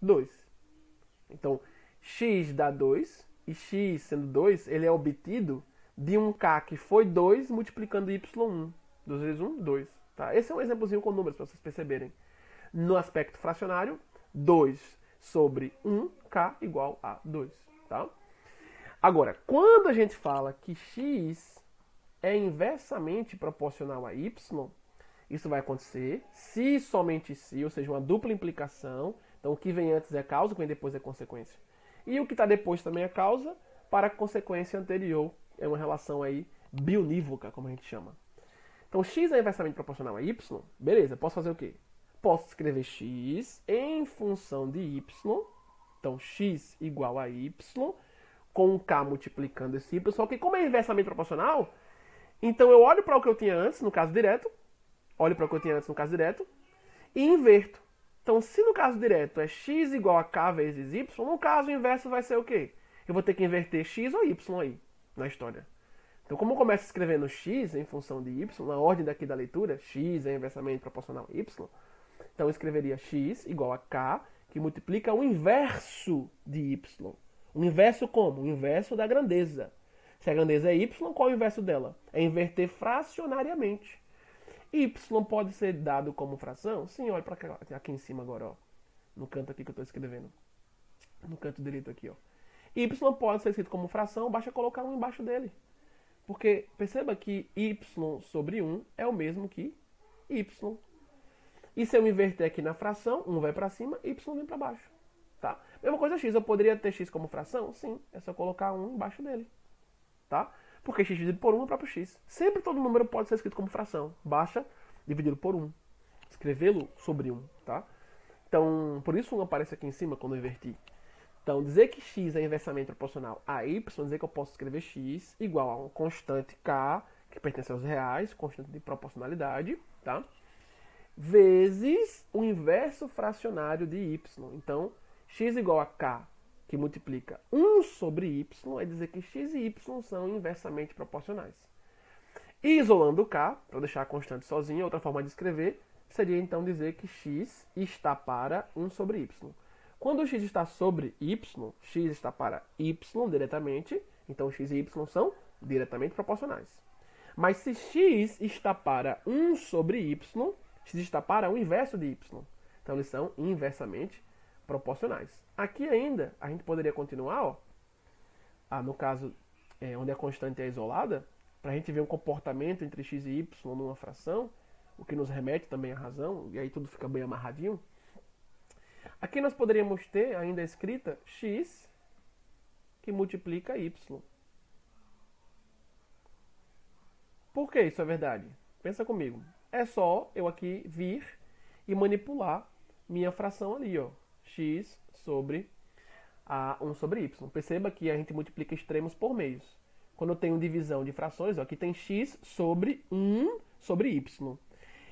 2. Então, x dá 2, e x sendo 2, ele é obtido de um k que foi 2 multiplicando y1. 2 vezes 1, 2. Tá? Esse é um exemplozinho com números para vocês perceberem. No aspecto fracionário, 2 sobre 1k igual a 2. Tá? Agora, quando a gente fala que x é inversamente proporcional a y, isso vai acontecer se somente se, ou seja, uma dupla implicação. Então, o que vem antes é causa, o que vem depois é consequência. E o que está depois também é causa, para a consequência anterior. É uma relação aí bionívoca, como a gente chama. Então, x é inversamente proporcional a y. Beleza, posso fazer o quê? Posso escrever x em função de y. Então, x igual a y, com um k multiplicando esse y. Só que como é inversamente proporcional, então eu olho para o que eu tinha antes, no caso direto, olho para o que eu tinha antes no caso direto e inverto. Então, se no caso direto é x igual a k vezes y, no caso inverso vai ser o quê? Eu vou ter que inverter x ou y aí na história. Então, como eu começo escrevendo x em função de y, na ordem daqui da leitura, x é inversamente proporcional a y, então eu escreveria x igual a k, que multiplica o inverso de y. O inverso como? O inverso da grandeza. Se a grandeza é y, qual é o inverso dela? É inverter fracionariamente. Y pode ser dado como fração? Sim, olha para aqui em cima agora, ó, no canto aqui que eu estou escrevendo. No canto direito aqui, ó. Y pode ser escrito como fração, basta colocar 1 embaixo dele. Porque perceba que y sobre 1 é o mesmo que y. E se eu inverter aqui na fração, 1 vai para cima, y vem para baixo. Tá? Mesma coisa x, eu poderia ter x como fração? Sim, é só colocar 1 embaixo dele. Tá? Porque x dividido por 1 é o próprio x. Sempre todo número pode ser escrito como fração. Basta dividir por 1. Escrevê-lo sobre 1. Tá? Então, por isso 1 aparece aqui em cima quando eu inverti. Então, dizer que x é inversamente proporcional a y, dizer que eu posso escrever x igual a uma constante k, que pertence aos reais, constante de proporcionalidade, tá? Vezes o inverso fracionário de y. Então, x igual a k, que multiplica 1 sobre y, é dizer que x e y são inversamente proporcionais. E isolando o k, para deixar a constante sozinha, outra forma de escrever, seria então dizer que x está para 1 sobre y. Quando x está sobre y, x está para y diretamente, então x e y são diretamente proporcionais. Mas se x está para 1 sobre y, x está para o inverso de y. Então eles são inversamente proporcionais. Aqui ainda, a gente poderia continuar, ó, no caso onde a constante é isolada, para a gente ver um comportamento entre x e y numa fração, o que nos remete também à razão, e aí tudo fica bem amarradinho. Aqui nós poderíamos ter ainda a escrita x que multiplica y. Por que isso é verdade? Pensa comigo. É só eu aqui vir e manipular minha fração ali, ó, x sobre a 1 sobre y. Perceba que a gente multiplica extremos por meios. Quando eu tenho divisão de frações, ó, aqui tem x sobre 1 sobre y.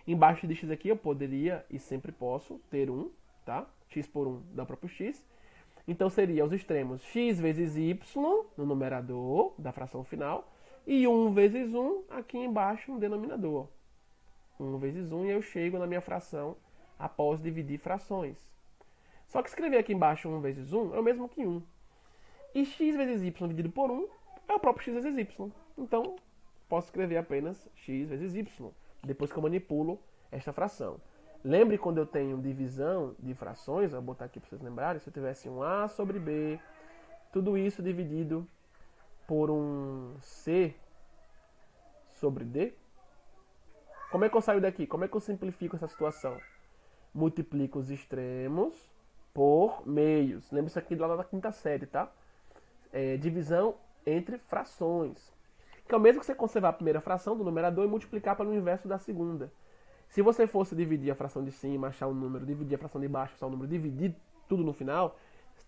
Embaixo de x aqui eu poderia e sempre posso ter 1, tá? X por 1 dá o próprio x. Então seria os extremos x vezes y no numerador da fração final e 1 vezes 1 aqui embaixo no denominador. 1 vezes 1 e eu chego na minha fração após dividir frações. Só que escrever aqui embaixo 1 vezes 1 é o mesmo que 1. E x vezes y dividido por 1 é o próprio x vezes y. Então, posso escrever apenas x vezes y, depois que eu manipulo esta fração. Lembre quando eu tenho divisão de frações, vou botar aqui para vocês lembrarem, se eu tivesse um a sobre b, tudo isso dividido por um c sobre d, como é que eu saio daqui? Como é que eu simplifico essa situação? Multiplico os extremos por meios. Lembre isso aqui lá da quinta série, tá? Divisão entre frações. Que é o mesmo que você conservar a primeira fração do numerador e multiplicar pelo inverso da segunda. Se você fosse dividir a fração de cima, achar um número, dividir a fração de baixo, achar um número, dividir tudo no final,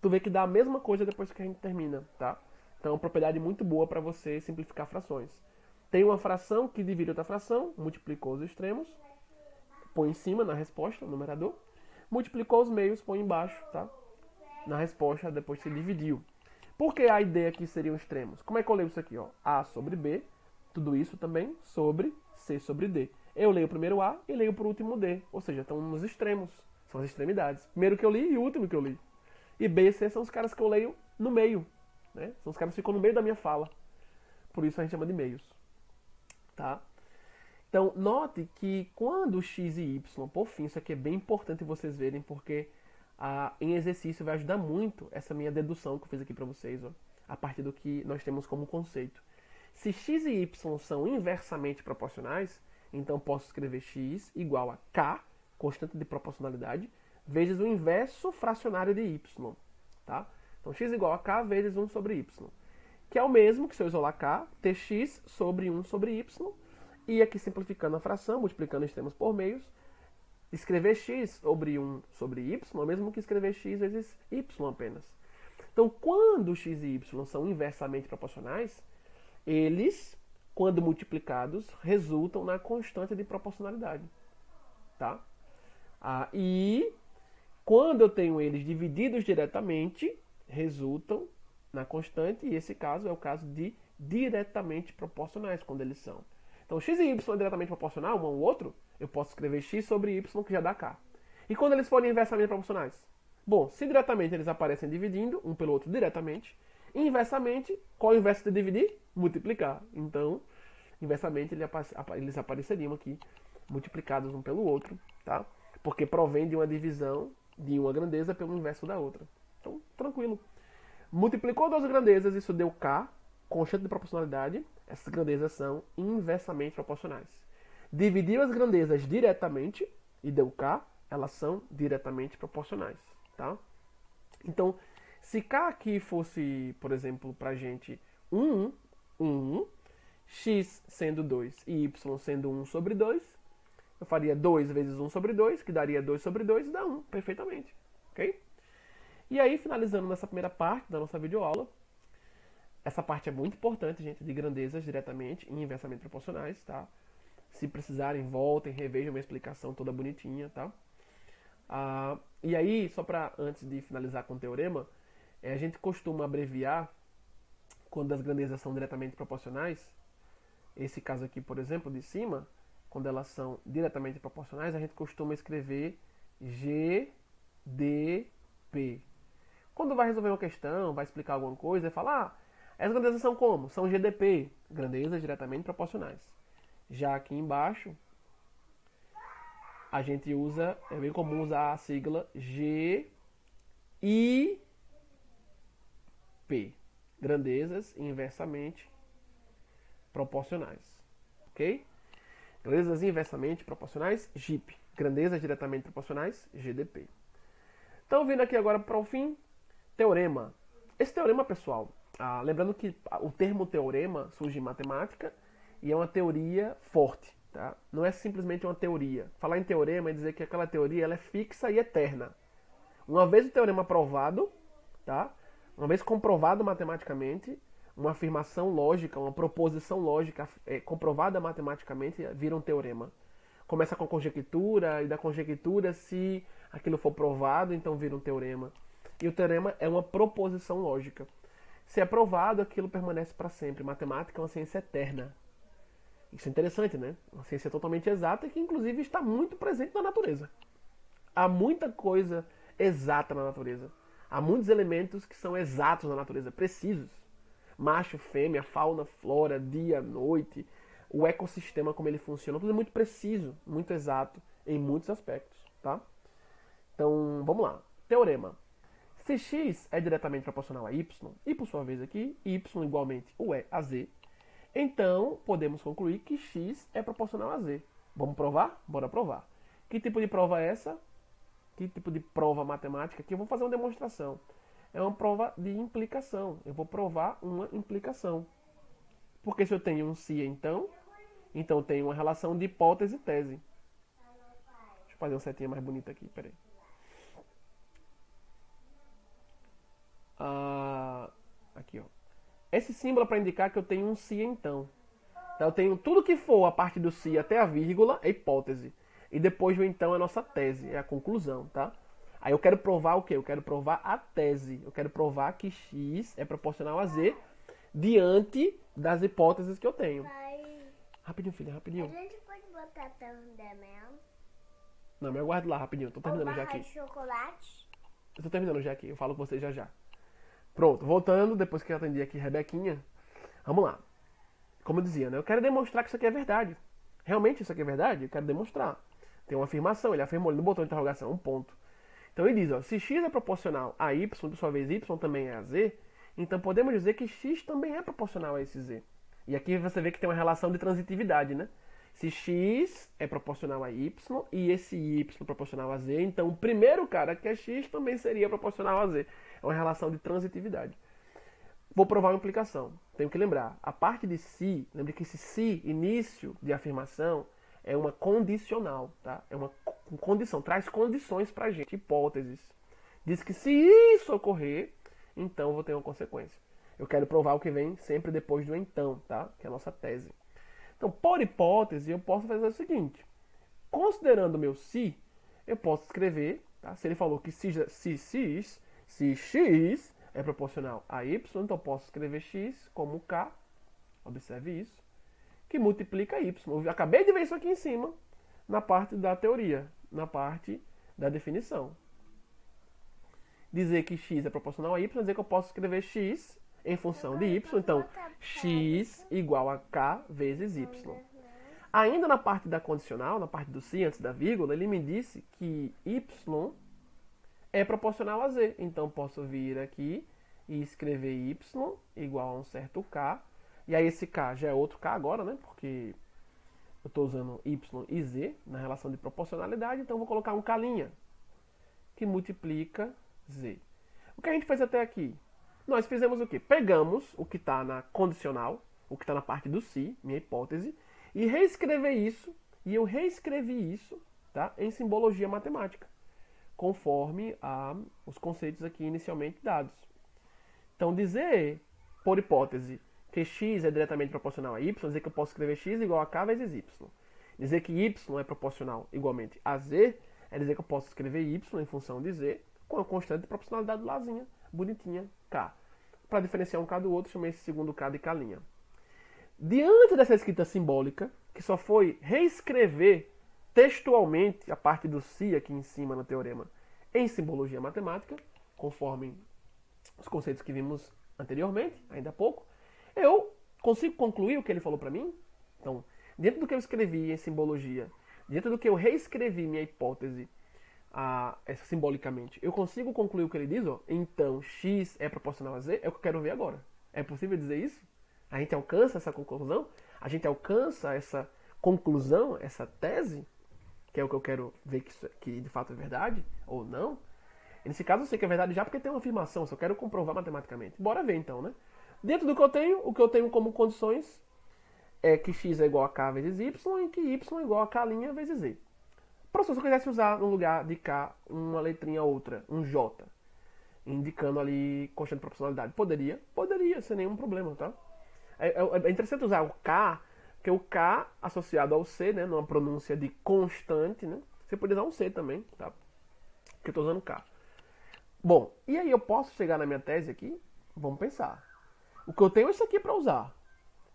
tu vê que dá a mesma coisa depois que a gente termina, tá? Então é uma propriedade muito boa para você simplificar frações. Tem uma fração que divide outra fração, multiplicou os extremos, põe em cima na resposta, no numerador, multiplicou os meios, põe embaixo, tá? Na resposta depois que dividiu. Por que a ideia aqui seriam extremos? Como é que eu leio isso aqui, ó? A sobre B, tudo isso também sobre C sobre D. Eu leio o primeiro A e leio por último D, ou seja, estão nos extremos, são as extremidades. Primeiro que eu li e o último que eu li. E B e C são os caras que eu leio no meio, né? São os caras que ficam no meio da minha fala. Por isso a gente chama de meios. Tá? Então, note que quando x e y, por fim, isso aqui é bem importante vocês verem, porque em exercício vai ajudar muito essa minha dedução que eu fiz aqui para vocês, ó, a partir do que nós temos como conceito. Se x e y são inversamente proporcionais, então posso escrever x igual a k, constante de proporcionalidade, vezes o inverso fracionário de y. Tá? Então, x igual a k vezes 1 sobre y. Que é o mesmo que, se eu isolar k, ter x sobre 1 sobre y, e aqui simplificando a fração, multiplicando extremos por meios, escrever x sobre 1 sobre y é o mesmo que escrever x vezes y apenas. Então, quando x e y são inversamente proporcionais, eles, quando multiplicados, resultam na constante de proporcionalidade. tá? E quando eu tenho eles divididos diretamente, resultam na constante, e esse caso é o caso de diretamente proporcionais, quando eles são. Então, x e y é diretamente proporcional um ao outro, eu posso escrever x sobre y, que já dá k. E quando eles forem inversamente proporcionais? Bom, se diretamente eles aparecem dividindo, um pelo outro diretamente, e inversamente, qual é o inverso de dividir? Multiplicar. Então, inversamente eles apareceriam aqui multiplicados um pelo outro, tá? Porque provém de uma divisão de uma grandeza pelo inverso da outra. Então, tranquilo. Multiplicou duas grandezas, isso deu k, constante de proporcionalidade. Essas grandezas são inversamente proporcionais. Dividiu as grandezas diretamente e deu k, elas são diretamente proporcionais, tá? Então, se k aqui fosse, por exemplo, pra gente 1, x sendo 2 e y sendo 1 sobre 2, eu faria 2 vezes 1 sobre 2, que daria 2 sobre 2 e dá 1, perfeitamente, ok? E aí, finalizando nessa primeira parte da nossa videoaula, essa parte é muito importante, gente, de grandezas diretamente e inversamente proporcionais, tá? Se precisarem, voltem, revejam minha explicação toda bonitinha, tá? E aí, só para antes de finalizar com o teorema, a gente costuma abreviar quando as grandezas são diretamente proporcionais. Esse caso aqui, por exemplo, de cima, quando elas são diretamente proporcionais, a gente costuma escrever GDP. Quando vai resolver uma questão, vai explicar alguma coisa, vai falar, as grandezas são como? São GDP, grandezas diretamente proporcionais. Já aqui embaixo, a gente usa, é bem comum usar a sigla GIP, grandezas inversamente proporcionais, ok? Grandezas inversamente proporcionais, GIP, grandezas diretamente proporcionais, GDP. Então, vindo aqui agora para o fim, teorema. Esse teorema, pessoal, lembrando que o termo teorema surge em matemática e é uma teoria forte, tá? Não é simplesmente uma teoria. Falar em teorema é dizer que aquela teoria ela é fixa e eterna. Uma vez o teorema provado, tá? Uma vez comprovado matematicamente, uma afirmação lógica, uma proposição lógica comprovada matematicamente, vira um teorema. Começa com conjectura, e da conjectura, se aquilo for provado, então vira um teorema. E o teorema é uma proposição lógica. Se é provado, aquilo permanece para sempre. Matemática é uma ciência eterna. Isso é interessante, né? Uma ciência totalmente exata e que, inclusive, está muito presente na natureza. Há muita coisa exata na natureza. Há muitos elementos que são exatos na natureza, precisos. Macho, fêmea, fauna, flora, dia, noite, o ecossistema, como ele funciona, tudo é muito preciso, muito exato em muitos aspectos, tá? Então, vamos lá. Teorema. Se x é diretamente proporcional a y, e por sua vez aqui, y igualmente o é a z, então podemos concluir que x é proporcional a z. Vamos provar? Bora provar. Que tipo de prova é essa? Que tipo de prova matemática? Aqui eu vou fazer uma demonstração. É uma prova de implicação. Eu vou provar uma implicação. Porque se eu tenho um se então eu tenho uma relação de hipótese e tese. Deixa eu fazer uma setinha mais bonita aqui, peraí. Aqui, ó. Esse símbolo é para indicar que eu tenho um se então. Então eu tenho tudo que for a parte do se até a vírgula é hipótese. E depois do então é a nossa tese, é a conclusão, tá? Aí eu quero provar o quê? Eu quero provar a tese. Eu quero provar que x é proporcional a z diante das hipóteses que eu tenho. Pai, Rapidinho, filha, rapidinho. a gente pode botar também Não, mas aguarde lá, rapidinho. Eu tô terminando já aqui. de chocolate? Eu tô terminando já aqui. Eu falo com vocês já já. Pronto, voltando, depois que eu atendi aqui Rebequinha. Vamos lá. Como eu dizia, né? Eu quero demonstrar que isso aqui é verdade. Realmente isso aqui é verdade? Eu quero demonstrar. Tem uma afirmação, ele afirmou, ele não botou interrogação, um ponto. Então ele diz, ó, se x é proporcional a y, por sua vez y também é a z, então podemos dizer que x também é proporcional a esse z. E aqui você vê que tem uma relação de transitividade, né? Se x é proporcional a y e esse y é proporcional a z, então o primeiro cara que é x também seria proporcional a z. É uma relação de transitividade. Vou provar uma implicação. Tenho que lembrar, a parte de se, lembre que esse se, início de afirmação, é uma condicional, tá? É uma condição, traz condições pra gente, hipóteses. Diz que se isso ocorrer, então eu vou ter uma consequência. Eu quero provar o que vem sempre depois do então, tá? Que é a nossa tese. Então, por hipótese, eu posso fazer o seguinte. Considerando o meu se, eu posso escrever, tá? Se ele falou que se x é proporcional a y, então eu posso escrever x como k, observe isso, que multiplica y. Eu acabei de ver isso aqui em cima, na parte da teoria, na parte da definição. Dizer que x é proporcional a y, dizer que eu posso escrever x em função de y, então x igual a k vezes y. Ainda na parte da condicional, na parte do se antes da vírgula, ele me disse que y é proporcional a z. Então posso vir aqui e escrever y igual a um certo k. E aí esse k já é outro k agora, né? Porque eu estou usando y e z na relação de proporcionalidade, então eu vou colocar um k' que multiplica z. O que a gente fez até aqui? Nós fizemos o quê? Pegamos o que está na condicional, o que está na parte do se, minha hipótese, e reescrever isso, e eu reescrevi isso, tá, em simbologia matemática, conforme os conceitos aqui inicialmente dados. Então dizer, por hipótese, que x é diretamente proporcional a y, dizer que eu posso escrever x igual a k vezes y. Dizer que y é proporcional igualmente a z, é dizer que eu posso escrever y em função de z, com a constante de proporcionalidade lázinha, bonitinha, k. Para diferenciar um k do outro, chamei esse segundo k de k'. Diante dessa escrita simbólica, que só foi reescrever textualmente a parte do se aqui em cima no teorema em simbologia matemática, conforme os conceitos que vimos anteriormente, ainda há pouco, eu consigo concluir o que ele falou para mim? Então, dentro do que eu escrevi em simbologia, dentro do que eu reescrevi minha hipótese simbolicamente, eu consigo concluir o que ele diz? Ó, então, x é proporcional a z? É o que eu quero ver agora. É possível dizer isso? A gente alcança essa conclusão? A gente alcança essa conclusão, essa tese? Que é o que eu quero ver que de fato é verdade ou não? E nesse caso eu sei que é verdade já porque tem uma afirmação, só quero comprovar matematicamente. Bora ver então, né? Dentro do que eu tenho, o que eu tenho como condições é que x é igual a k vezes y e que y é igual a k' vezes z. Professor, se eu quisesse usar no lugar de k uma letrinha outra, um j, indicando ali constante de proporcionalidade, poderia? Poderia, sem nenhum problema, tá? É interessante usar o k, porque o k associado ao c, né, numa pronúncia de constante, né? Você pode usar um c também, tá? Porque eu estou usando k. Bom, e aí eu posso chegar na minha tese aqui? Vamos pensar. O que eu tenho é isso aqui para usar.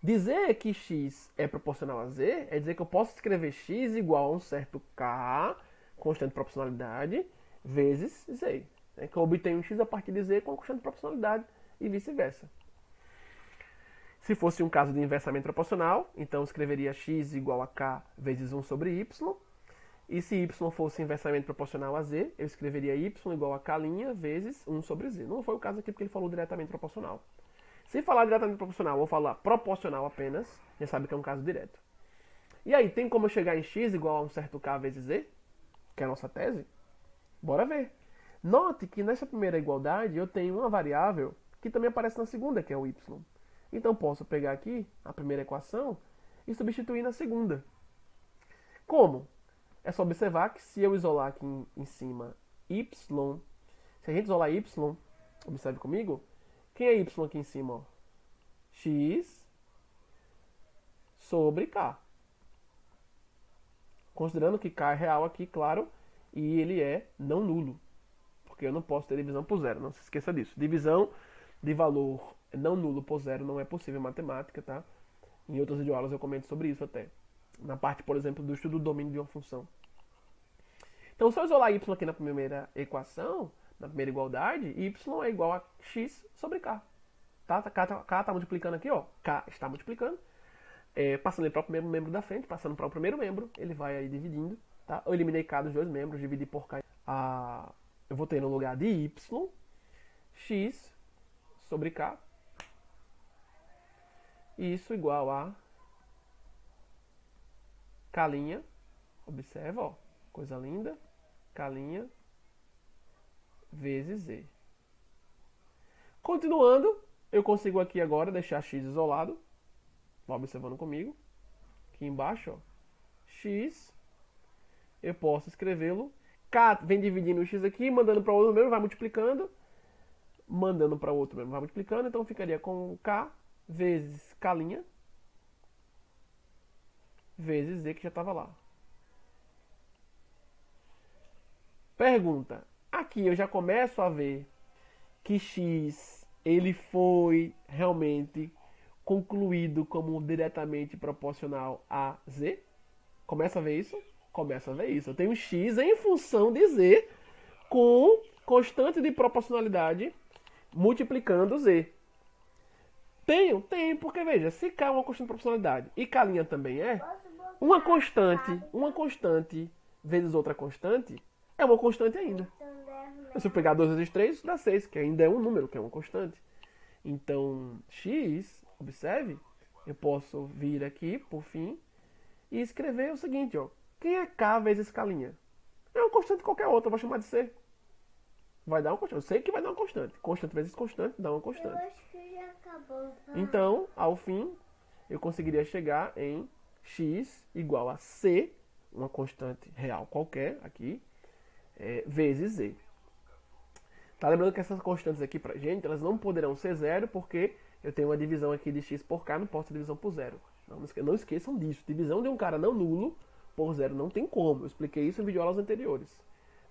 Dizer que x é proporcional a z é dizer que eu posso escrever x igual a um certo k, constante de proporcionalidade, vezes z. Né? Que eu obtenho x a partir de z com a constante de proporcionalidade e vice-versa. Se fosse um caso de inversamente proporcional, então eu escreveria x igual a k vezes 1 sobre y. E se y fosse inversamente proporcional a z, eu escreveria y igual a k' vezes 1 sobre z. Não foi o caso aqui porque ele falou diretamente proporcional. Se falar diretamente proporcional ou falar proporcional apenas, já sabe que é um caso direto. E aí, tem como eu chegar em x igual a um certo k vezes z? Que é a nossa tese? Bora ver. Note que nessa primeira igualdade eu tenho uma variável que também aparece na segunda, que é o y. Então posso pegar aqui a primeira equação e substituir na segunda. Como? É só observar que se eu isolar aqui em cima y, se a gente isolar y, observe comigo, quem é y aqui em cima? Ó? X sobre k. Considerando que k é real aqui, claro, e ele é não nulo. Porque eu não posso ter divisão por zero, não se esqueça disso. Divisão de valor não nulo por zero não é possível em matemática, tá? Em outras videoaulas eu comento sobre isso até. Na parte, por exemplo, do estudo do domínio de uma função. Então, se eu isolar y aqui na primeira equação, na primeira igualdade, y é igual a x sobre k. Tá? K está multiplicando aqui, ó. K está multiplicando. Passando para o primeiro membro da frente, passando para o primeiro membro, ele vai aí dividindo. Tá? Eu eliminei k dos dois membros, dividi por k. Eu vou ter no lugar de y, x sobre k. Isso igual a k', observa, ó, coisa linda, k' vezes z. Continuando, eu consigo aqui agora deixar x isolado, vai observando comigo, aqui embaixo, ó, x, eu posso escrevê-lo, k vem dividindo o x aqui, mandando para o outro membro, vai multiplicando, mandando para o outro membro, vai multiplicando, então ficaria com k vezes k' vezes z que já estava lá. Pergunta. Aqui eu já começo a ver que x ele foi realmente concluído como diretamente proporcional a z. Começa a ver isso? Começa a ver isso. Eu tenho x em função de z com constante de proporcionalidade multiplicando z. Tenho, porque veja, se K é uma constante de proporcionalidade e K' também é, uma constante vezes outra constante é uma constante ainda. Se eu pegar 2 vezes 3, dá 6, que ainda é um número, que é uma constante. Então, x, observe, eu posso vir aqui, por fim, e escrever o seguinte, ó. Quem é K vezes K'? É uma constante qualquer outra, eu vou chamar de C. Vai dar uma constante. Eu sei que vai dar uma constante. Constante vezes constante dá uma constante. Eu acho que já acabou. Então, ao fim, eu conseguiria chegar em x igual a C, uma constante real qualquer aqui, vezes Z. Tá lembrando que essas constantes aqui pra gente, elas não poderão ser zero, porque eu tenho uma divisão aqui de x por k, não posso ter divisão por zero. Não esqueçam disso. Divisão de um cara não nulo por zero não tem como. Eu expliquei isso em videoaulas anteriores.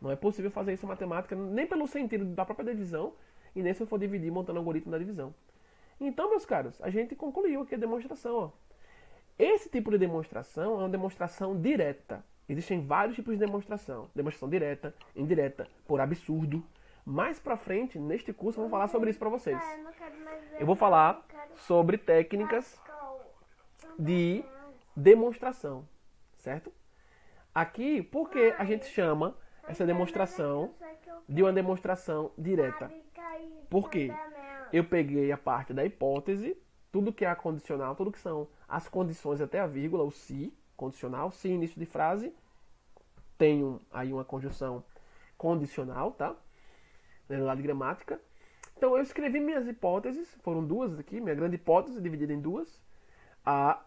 Não é possível fazer isso em matemática, nem pelo sentido da própria divisão, e nem se eu for dividir montando algoritmo da divisão. Então, meus caros, a gente concluiu aqui a demonstração. Ó. Esse tipo de demonstração é uma demonstração direta. Existem vários tipos de demonstração. Demonstração direta, indireta, por absurdo. Mais pra frente, neste curso, eu vou falar sobre isso pra vocês. Eu vou falar sobre técnicas de demonstração, certo? Aqui, por que a gente chama essa demonstração de uma demonstração direta? Por quê? Eu peguei a parte da hipótese, tudo que é condicional, tudo que são as condições até a vírgula, o se, condicional, se início de frase, tem aí uma conjunção condicional, tá? No lado de gramática. Então eu escrevi minhas hipóteses, foram duas aqui, minha grande hipótese dividida em duas,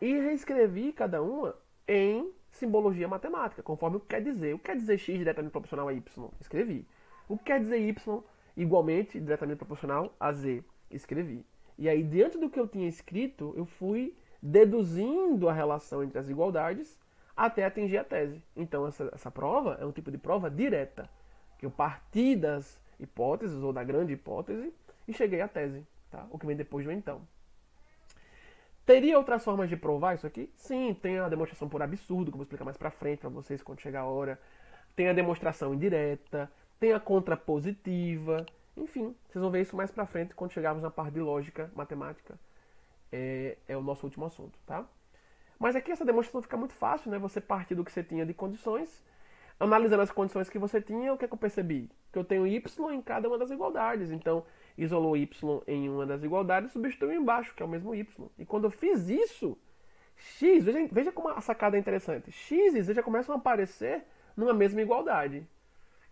e reescrevi cada uma em simbologia matemática, conforme o que quer dizer. O que quer dizer x diretamente proporcional a y? Escrevi. O que quer dizer y igualmente diretamente proporcional a z? Escrevi. E aí, diante do que eu tinha escrito, eu fui deduzindo a relação entre as igualdades até atingir a tese. Então, essa prova é um tipo de prova direta, que eu parti das hipóteses, ou da grande hipótese, e cheguei à tese, tá? O que vem depois do então. Teria outras formas de provar isso aqui? Sim, tem a demonstração por absurdo, que eu vou explicar mais pra frente pra vocês quando chegar a hora. Tem a demonstração indireta, tem a contrapositiva, enfim, vocês vão ver isso mais pra frente quando chegarmos na parte de lógica, matemática. É o nosso último assunto, tá? Mas aqui essa demonstração fica muito fácil, né? Você partir do que você tinha de condições, analisando as condições que você tinha, o que é que eu percebi? Que eu tenho y em cada uma das igualdades. Então, isolou y em uma das igualdades, substituiu embaixo, que é o mesmo y. E quando eu fiz isso, x, veja como a sacada é interessante. X e z já começam a aparecer numa mesma igualdade.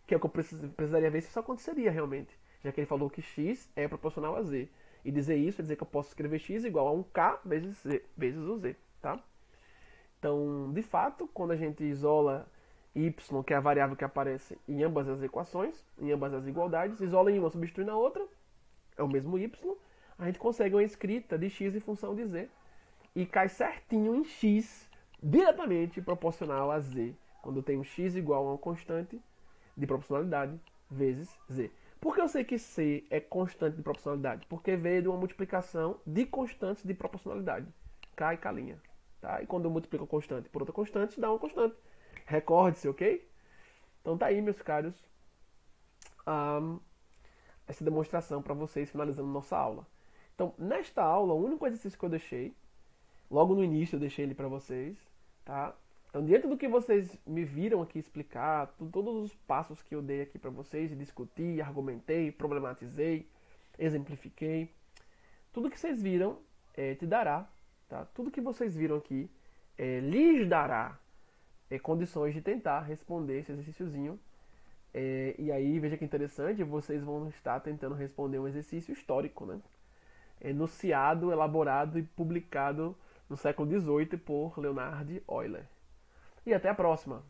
Que é o que eu precisaria ver se isso aconteceria realmente. Já que ele falou que x é proporcional a z. E dizer isso é dizer que eu posso escrever x igual a um k vezes o z, tá? Então, de fato, quando a gente isola y, que é a variável que aparece em ambas as equações, em ambas as igualdades, isola em uma, substitui na outra, é o mesmo y, a gente consegue uma escrita de x em função de z. E cai certinho em x, diretamente proporcional a z, quando eu tenho x igual a uma constante de proporcionalidade vezes z. Por que eu sei que c é constante de proporcionalidade? Porque veio de uma multiplicação de constantes de proporcionalidade, k e k'. Tá? E quando eu multiplico a constante por outra constante, isso dá uma constante. Recorde-se, ok? Então tá aí, meus caros, essa demonstração para vocês finalizando nossa aula. Então, nesta aula, o único exercício que eu deixei, logo no início eu deixei ele para vocês, tá? Então, dentro do que vocês me viram aqui explicar, todos os passos que eu dei aqui para vocês, e discuti, argumentei, problematizei, exemplifiquei, tudo que vocês viram te dará, tá? Tudo que vocês viram aqui lhes dará condições de tentar responder esse exercíciozinho. E aí, veja que interessante, vocês vão estar tentando responder um exercício histórico, né? Enunciado, elaborado e publicado no século XVIII por Leonhard Euler. E até a próxima!